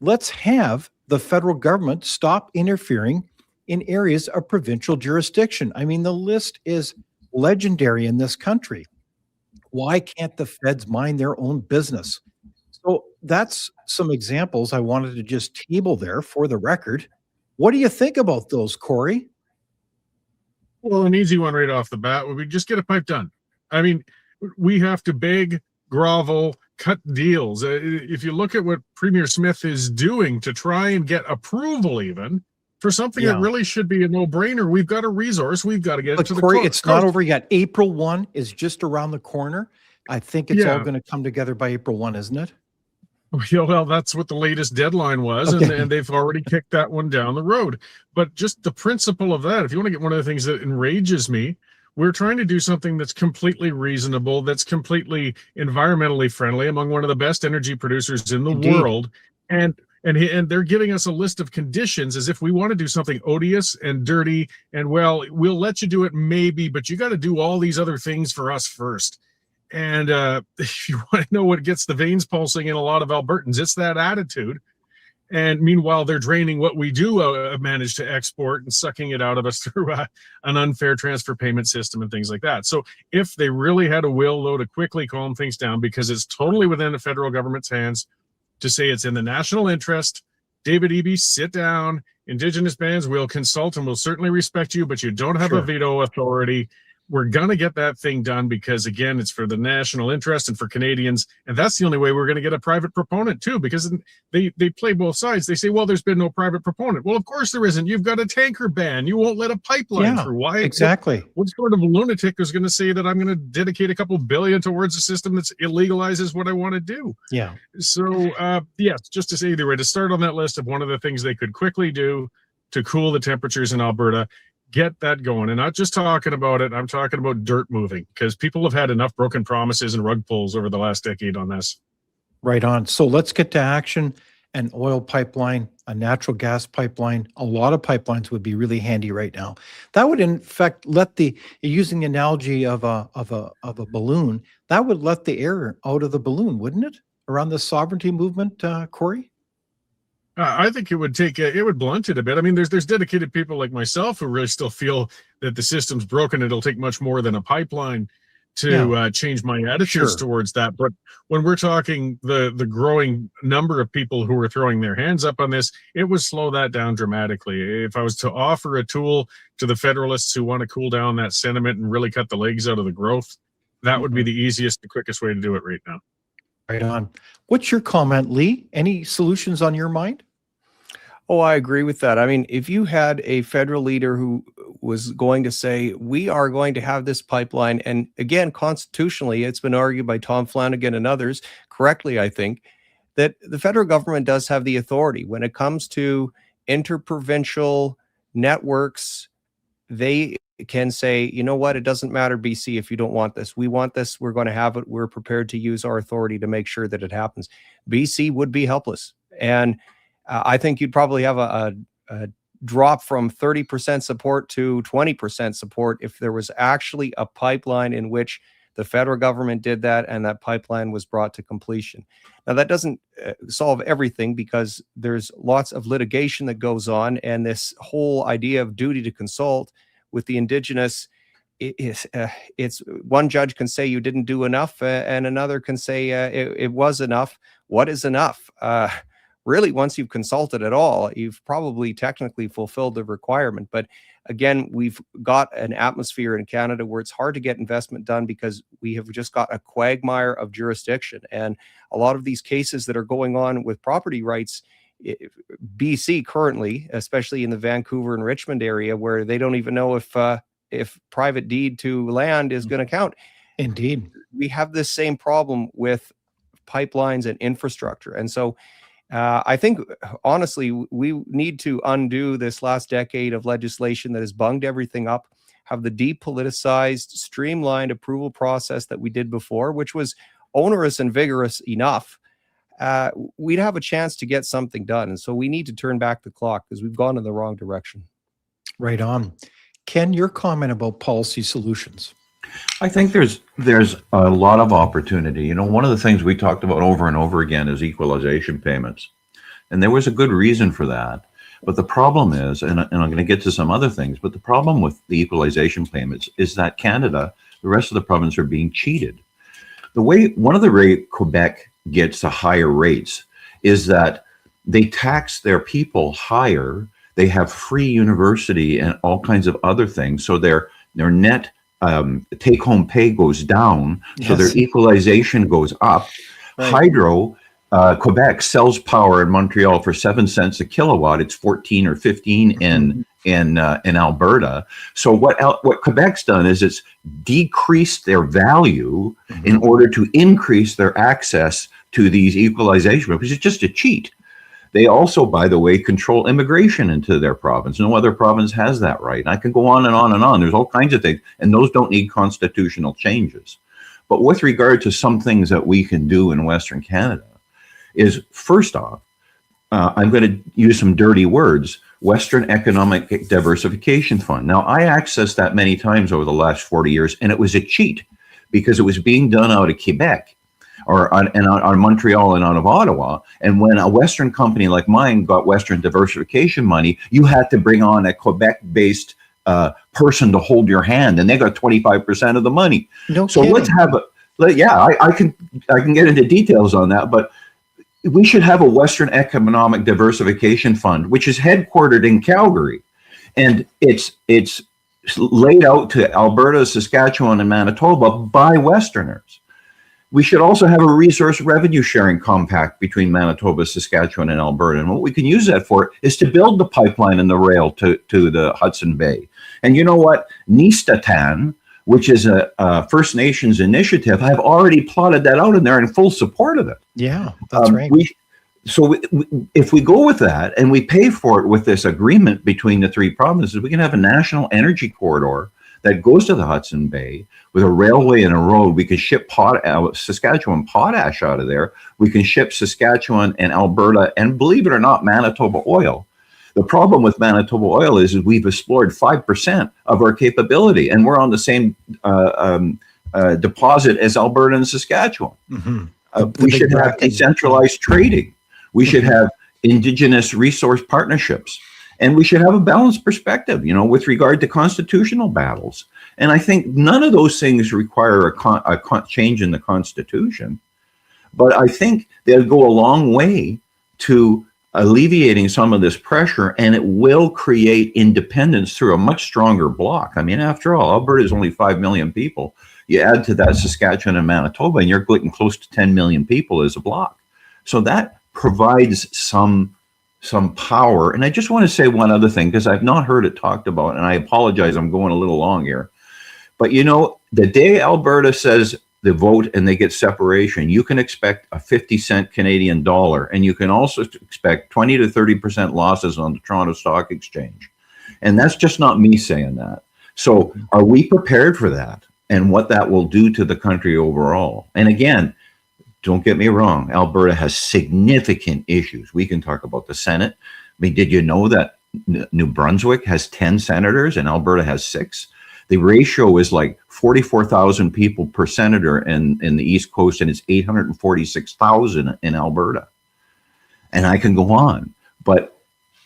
Let's have the federal government stop interfering in areas of provincial jurisdiction. I mean, the list is legendary in this country. Why can't the feds mind their own business? So that's some examples I wanted to just table there for the record. What do you think about those, Cory? Well, an easy one right off the bat would be just get a pipe done. I mean, we have to beg, grovel, cut deals. If you look at what Premier Smith is doing to try and get approval even for something that really should be a no-brainer, we've got a resource. We've got to get it to Cory, the it's not over yet. April 1 is just around the corner. I think it's all going to come together by April 1, isn't it? Yeah, well, that's what the latest deadline was, and they've already kicked that one down the road. But just the principle of that, if you want to get one of the things that enrages me, we're trying to do something that's completely reasonable, that's completely environmentally friendly, among one of the best energy producers in the world, and they're giving us a list of conditions as if we want to do something odious and dirty, and well, we'll let you do it maybe, but you got to do all these other things for us first. And if you want to know what gets the veins pulsing in a lot of Albertans, it's that attitude. And meanwhile, they're draining what we do manage to export and sucking it out of us through an unfair transfer payment system and things like that. So if they really had a will, though, to quickly calm things down, because it's totally within the federal government's hands to say it's in the national interest, David Eby, sit down. Indigenous bands will consult and will certainly respect you, but you don't have a veto authority. We're going to get that thing done because, again, it's for the national interest and for Canadians. And that's the only way we're going to get a private proponent, too, because they play both sides. They say, well, there's been no private proponent. Well, of course there isn't. You've got a tanker ban. You won't let a pipeline through. Why? Exactly. What sort of lunatic is going to say that I'm going to dedicate a couple billion towards a system that illegalizes what I want to do? Yeah. So, yes, just to say either way, to start on that list of one of the things they could quickly do to cool the temperatures in Alberta, get that going. And not just talking about it, I'm talking about dirt moving, because people have had enough broken promises and rug pulls over the last decade on this. Right on. So let's get to action. An oil pipeline, a natural gas pipeline, a lot of pipelines would be really handy right now. That would in fact using the analogy of a balloon, that would let the air out of the balloon, wouldn't it? Around the sovereignty movement, Cory? I think it would blunt it a bit. I mean, there's dedicated people like myself who really still feel that the system's broken. It'll take much more than a pipeline to change my attitudes towards that. But when we're talking the growing number of people who are throwing their hands up on this, it would slow that down dramatically. If I was to offer a tool to the Federalists who want to cool down that sentiment and really cut the legs out of the growth, that would be the easiest, the quickest way to do it right now. Right on. What's your comment, Lee? Any solutions on your mind? Oh, I agree with that. I mean, if you had a federal leader who was going to say, we are going to have this pipeline, and again, constitutionally, it's been argued by Tom Flanagan and others, correctly, I think, that the federal government does have the authority. When it comes to interprovincial networks, they can say, you know what, it doesn't matter, BC, if you don't want this. We want this. We're going to have it. We're prepared to use our authority to make sure that it happens. BC would be helpless. And I think you'd probably have a drop from 30% support to 20% support if there was actually a pipeline in which the federal government did that and that pipeline was brought to completion. Now, that doesn't solve everything, because there's lots of litigation that goes on, and this whole idea of duty to consult with the Indigenous, it's one judge can say you didn't do enough, and another can say it was enough. What is enough? Really, once you've consulted at all, you've probably technically fulfilled the requirement. But again, we've got an atmosphere in Canada where it's hard to get investment done because we have just got a quagmire of jurisdiction. And a lot of these cases that are going on with property rights, BC currently, especially in the Vancouver and Richmond area, where they don't even know if private deed to land is going to count. Indeed. We have this same problem with pipelines and infrastructure. And so I think, honestly, we need to undo this last decade of legislation that has bunged everything up, have the depoliticized, streamlined approval process that we did before, which was onerous and vigorous enough, we'd have a chance to get something done. And so we need to turn back the clock because we've gone in the wrong direction. Right on. Ken, your comment about policy solutions. I think there's a lot of opportunity. You know, one of the things we talked about over and over again is equalization payments. And there was a good reason for that. But the problem is, and I'm going to get to some other things, but the problem with the equalization payments is that Canada, the rest of the province are being cheated. One of the way Quebec gets the higher rates is that they tax their people higher. They have free university and all kinds of other things. So their net take-home pay goes down. Yes. So their equalization goes up. Right. Hydro, Quebec sells power in Montreal for 7 cents a kilowatt. It's 14 or 15 in Alberta. So what Quebec's done is it's decreased their value in order to increase their access to these equalization, because it's just a cheat. They also, by the way, control immigration into their province. No other province has that right. And I can go on and on and on. There's all kinds of things, and those don't need constitutional changes. But with regard to some things that we can do in Western Canada is, first off, I'm going to use some dirty words, Western Economic Diversification Fund. Now, I accessed that many times over the last 40 years, and it was a cheat because it was being done out of Quebec or on Montreal and out of Ottawa. And when a Western company like mine got Western diversification money, you had to bring on a Quebec-based person to hold your hand, and they got 25% of the money. No so kidding. let's have I can get into details on that, but we should have a Western Economic Diversification Fund, which is headquartered in Calgary, and it's laid out to Alberta, Saskatchewan, and Manitoba by Westerners. We should also have a resource revenue sharing compact between Manitoba, Saskatchewan, and Alberta. And what we can use that for is to build the pipeline and the rail to the Hudson Bay. And you know what? Nistatan, which is a First Nations initiative, have already plotted that out, and they're in full support of it. Yeah, that's right. If we go with that and we pay for it with this agreement between the three provinces, we can have a national energy corridor that goes to the Hudson Bay with a railway and a road. We can ship Saskatchewan potash out of there. We can ship Saskatchewan and Alberta, and believe it or not, Manitoba oil. The problem with Manitoba oil is we've explored 5% of our capability, and we're on the same deposit as Alberta and Saskatchewan. We should have decentralized trading. We should have Indigenous resource partnerships. And we should have a balanced perspective, you know, with regard to constitutional battles. And I think none of those things require a change in the Constitution. But I think they'll go a long way to alleviating some of this pressure, and it will create independence through a much stronger bloc. I mean, after all, Alberta is only 5 million people. You add to that Saskatchewan and Manitoba, and you're getting close to 10 million people as a bloc. So that provides some power. And I just want to say one other thing, because I've not heard it talked about, and I apologize, I'm going a little long here. But you know, the day Alberta says the vote and they get separation, you can expect a 50-cent Canadian dollar, and you can also expect 20 to 30% losses on the Toronto Stock Exchange. And that's just not me saying that. So are we prepared for that, and what that will do to the country overall? And again, don't get me wrong, Alberta has significant issues. We can talk about the Senate. I mean, did you know that New Brunswick has 10 senators and Alberta has 6? The ratio is like 44,000 people per senator in the East Coast, and it's 846,000 in Alberta. And I can go on, but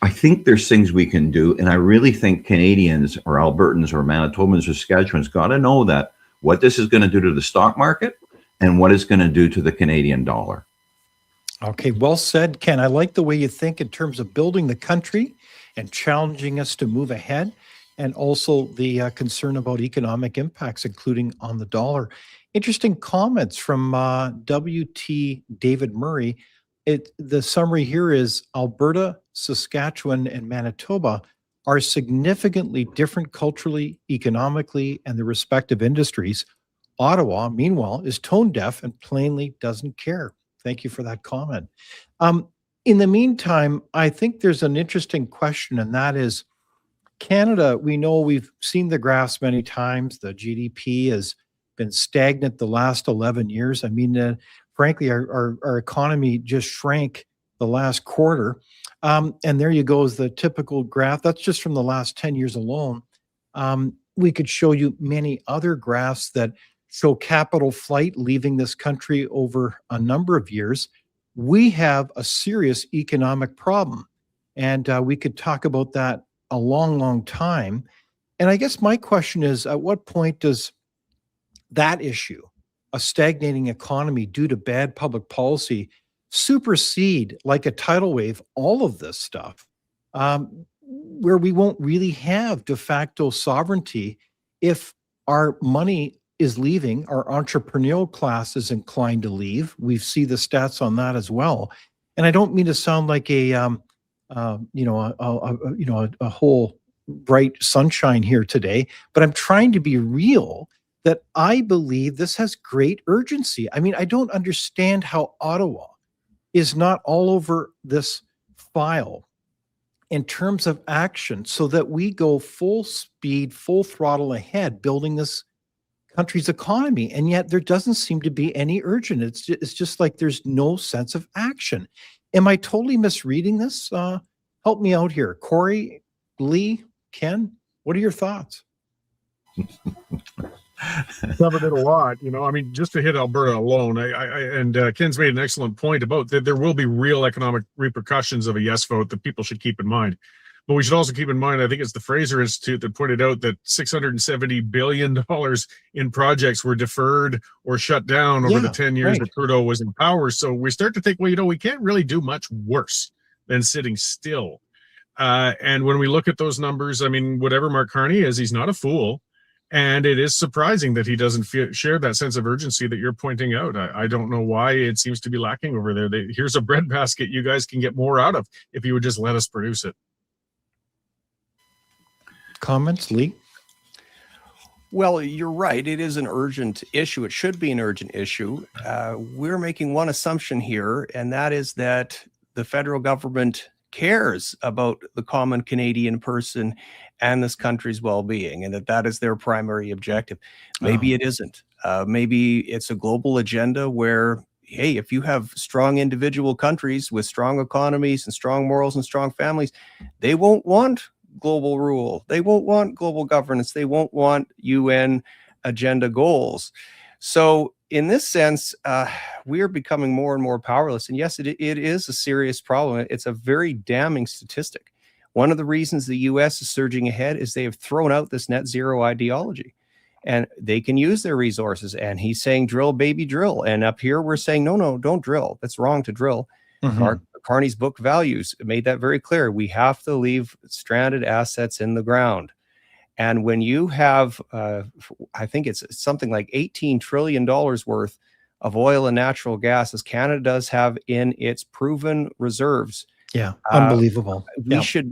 I think there's things we can do. And I really think Canadians or Albertans or Manitobans or Saskatchewans got to know that what this is going to do to the stock market and what it's going to do to the Canadian dollar. Okay, well said, Ken. I like the way you think in terms of building the country and challenging us to move ahead, and also the concern about economic impacts, including on the dollar. Interesting comments from WT David Murray. The summary here is Alberta, Saskatchewan, and Manitoba are significantly different culturally, economically, and the respective industries. Ottawa, meanwhile, is tone deaf and plainly doesn't care. Thank you for that comment. In the meantime, I think there's an interesting question, and that is Canada. We know, we've seen the graphs many times. The GDP has been stagnant the last 11 years. I mean, frankly, our economy just shrank the last quarter. And there you go, is the typical graph. That's just from the last 10 years alone. We could show you many other graphs that show capital flight leaving this country over a number of years. We have a serious economic problem. And we could talk about that a long, long time. And I guess my question is, at what point does that issue, a stagnating economy due to bad public policy, supersede like a tidal wave all of this stuff, where we won't really have de facto sovereignty if our money is leaving, our entrepreneurial class is inclined to leave. We see the stats on that as well. And I don't mean to sound like a whole bright sunshine here today, but I'm trying to be real that I believe this has great urgency. I mean, I don't understand how Ottawa is not all over this file in terms of action so that we go full speed, full throttle ahead, building this country's economy. And yet there doesn't seem to be any urgent. It's just like there's no sense of action. Am I totally misreading this? Help me out here. Cory, Lee, Ken, what are your thoughts? Covered it a lot, I mean, just to hit Alberta alone, and Ken's made an excellent point about that there will be real economic repercussions of a yes vote that people should keep in mind. But we should also keep in mind, I think it's the Fraser Institute that pointed out that $670 billion in projects were deferred or shut down over the 10 years that Trudeau was in power. So we start to think, well, we can't really do much worse than sitting still. And when we look at those numbers, I mean, whatever Mark Carney is, he's not a fool. And it is surprising that he doesn't share that sense of urgency that you're pointing out. I don't know why it seems to be lacking over there. Here's a breadbasket you guys can get more out of if you would just let us produce it. Comments, Lee? Well, you're right. It is an urgent issue. It should be an urgent issue. We're making one assumption here, and that is that the federal government cares about the common Canadian person and this country's well-being, and that is their primary objective. Maybe it isn't. Maybe it's a global agenda where, hey, if you have strong individual countries with strong economies and strong morals and strong families, they won't want global rule. They won't want global governance. They won't want UN agenda goals. So in this sense, we are becoming more and more powerless. And yes, it is a serious problem. It's a very damning statistic. One of the reasons the US is surging ahead is they have thrown out this net zero ideology and they can use their resources. And he's saying, drill, baby, drill. And up here, we're saying, no, don't drill. That's wrong to drill. Carney's book Values made that very clear. We have to leave stranded assets in the ground. And when you have, I think it's something like $18 trillion worth of oil and natural gas, as Canada does have in its proven reserves. Yeah, unbelievable.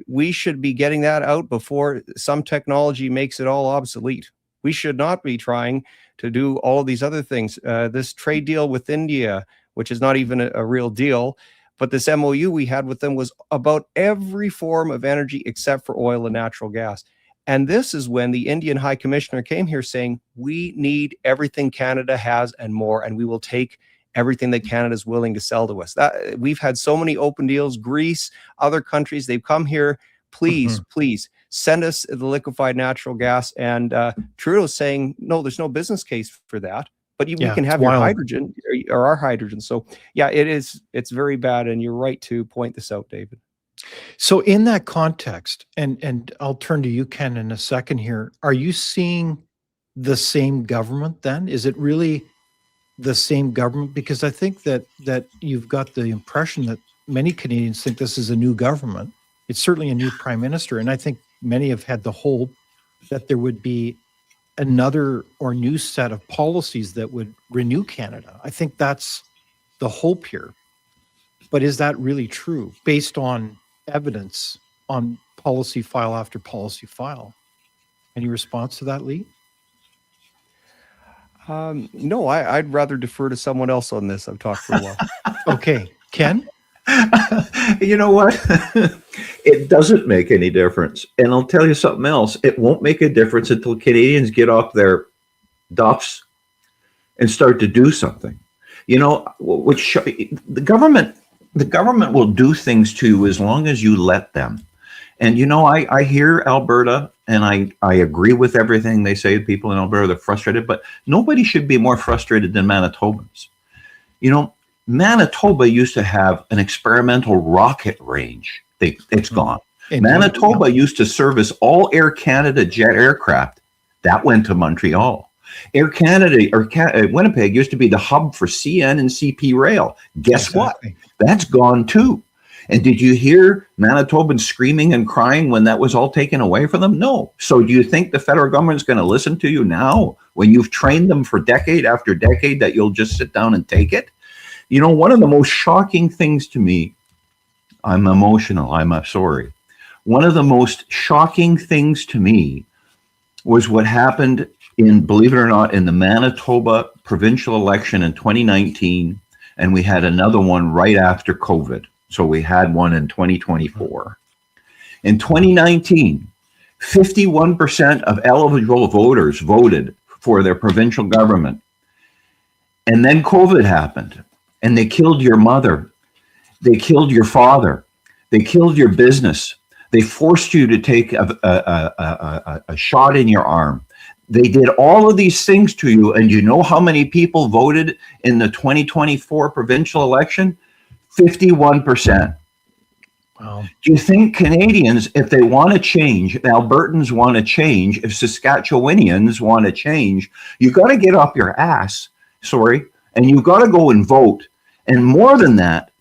We should be getting that out before some technology makes it all obsolete. We should not be trying to do all of these other things. This trade deal with India, which is not even a real deal, but this MOU we had with them was about every form of energy except for oil and natural gas. And this is when the Indian High Commissioner came here saying, we need everything Canada has and more, and we will take everything that Canada is willing to sell to us. That we've had so many open deals, Greece, other countries, they've come here, please send us the liquefied natural gas. And Trudeau's saying, no, there's no business case for that, but we can have your hydrogen or our hydrogen. So yeah, it's very bad. And you're right to point this out, David. So in that context, and I'll turn to you, Ken, in a second here, are you seeing the same government then? Is it really the same government? Because I think that you've got the impression that many Canadians think this is a new government. It's certainly a new prime minister. And I think many have had the hope that there would be another or new set of policies that would renew Canada. I think that's the hope here. But is that really true based on evidence on policy file after policy file? Any response to that, Lee? No, I'd rather defer to someone else on this. I've talked for a while. Okay. Ken? You know what? It doesn't make any difference. And I'll tell you something else. It won't make a difference until Canadians get off their duffs and start to do something. You know, the government will do things to you as long as you let them. And, you know, I hear Alberta, and I agree with everything they say. People in Alberta, they're frustrated, but nobody should be more frustrated than Manitobans. You know, Manitoba used to have an experimental rocket range. It's gone. Manitoba used to service all Air Canada jet aircraft. That went to Montreal. Air Canada, or Winnipeg used to be the hub for CN and CP Rail. Guess what? That's gone too. And did you hear Manitobans screaming and crying when that was all taken away from them? No. So do you think the federal government is going to listen to you now when you've trained them for decade after decade that you'll just sit down and take it? You know, one of the most shocking things to me, I'm emotional, I'm sorry. One of the most shocking things to me was what happened in, believe it or not, in the Manitoba provincial election in 2019, and we had another one right after COVID. So we had one in 2024. In 2019, 51% of eligible voters voted for their provincial government. And then COVID happened, and they killed your mother. They killed your father. They killed your business. They forced you to take a shot in your arm. They did all of these things to you, and you know how many people voted in the 2024 provincial election? 51%. Wow. Do you think Canadians, if they want to change, if Albertans want to change, if Saskatchewanians want to change, you got to get up your ass, and you've got to go and vote. And more than that,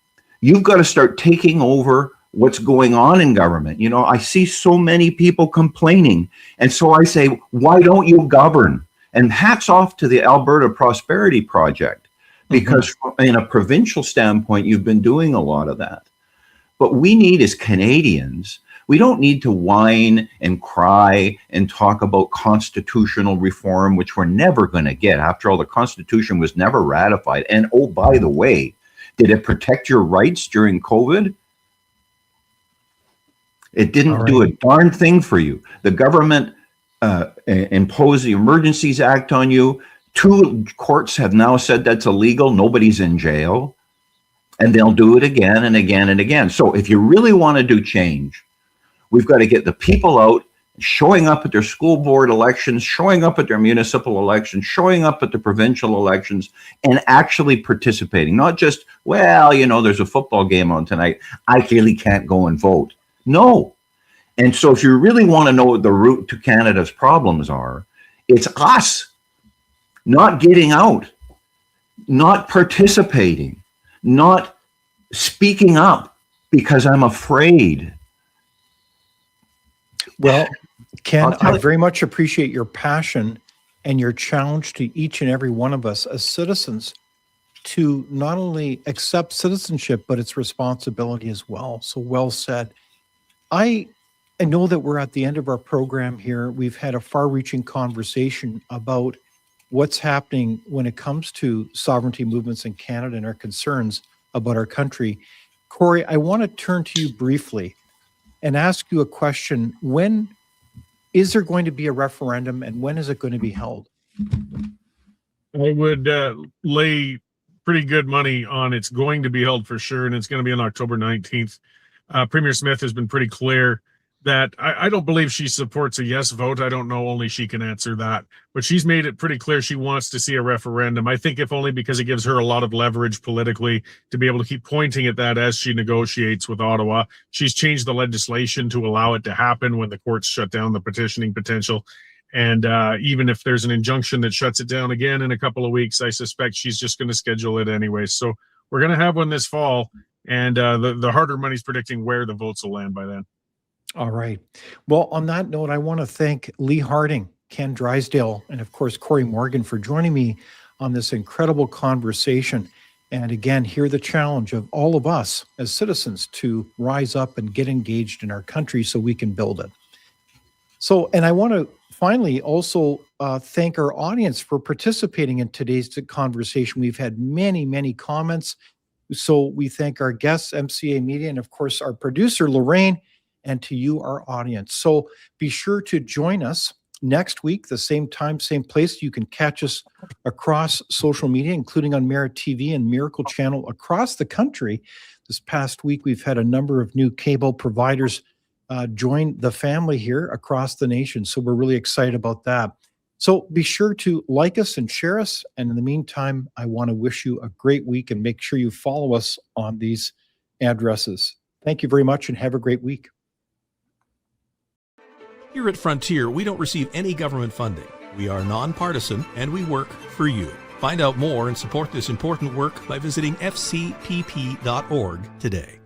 you've got to start taking over what's going on in government. You know, I see so many people complaining. And so I say, why don't you govern? And hats off to the Alberta Prosperity Project. Because in a provincial standpoint, you've been doing a lot of that. But we need, as Canadians, we don't need to whine and cry and talk about constitutional reform, which we're never going to get. After all, the Constitution was never ratified. And oh, by the way, did it protect your rights during COVID? It didn't do a darn thing for you. The government imposed the Emergencies Act on you. 2 courts have now said that's illegal. Nobody's in jail. And they'll do it again and again and again. So if you really want to do change, we've got to get the people out, showing up at their school board elections, showing up at their municipal elections, showing up at the provincial elections, and actually participating. Not just, well, you know, there's a football game on tonight, I really can't go and vote. No. And so if you really want to know what the root to Canada's problems are, it's us not getting out, not participating, not speaking up because I'm afraid. Well, Ken, I very much appreciate your passion and your challenge to each and every one of us as citizens to not only accept citizenship, but its responsibility as well. So well said. I know that we're at the end of our program here. We've had a far-reaching conversation about what's happening when it comes to sovereignty movements in Canada and our concerns about our country. Cory, I want to turn to you briefly and ask you a question. When is there going to be a referendum, and when is it going to be held? I would lay pretty good money on it's going to be held for sure, and it's going to be on October 19th. Premier Smith has been pretty clear that I don't believe she supports a yes vote. I don't know, only she can answer that. But she's made it pretty clear she wants to see a referendum. I think if only because it gives her a lot of leverage politically to be able to keep pointing at that as she negotiates with Ottawa. She's changed the legislation to allow it to happen when the courts shut down the petitioning potential. And even if there's an injunction that shuts it down again in a couple of weeks, I suspect she's just going to schedule it anyway. So we're going to have one this fall. And the harder money's predicting where the votes will land by then. All right. Well, on that note, I want to thank Lee Harding, Ken Drysdale, and of course, Cory Morgan for joining me on this incredible conversation. And again, hear the challenge of all of us as citizens to rise up and get engaged in our country so we can build it. So, and I want to finally also thank our audience for participating in today's conversation. We've had many, many comments. So we thank our guests, MCA Media, and of course, our producer, Lorraine, and to you, our audience. So be sure to join us next week, the same time, same place. You can catch us across social media, including on Merit TV and Miracle Channel across the country. This past week, we've had a number of new cable providers join the family here across the nation. So we're really excited about that. So be sure to like us and share us. And in the meantime, I want to wish you a great week and make sure you follow us on these addresses. Thank you very much and have a great week. Here at Frontier, we don't receive any government funding. We are nonpartisan and we work for you. Find out more and support this important work by visiting fcpp.org today.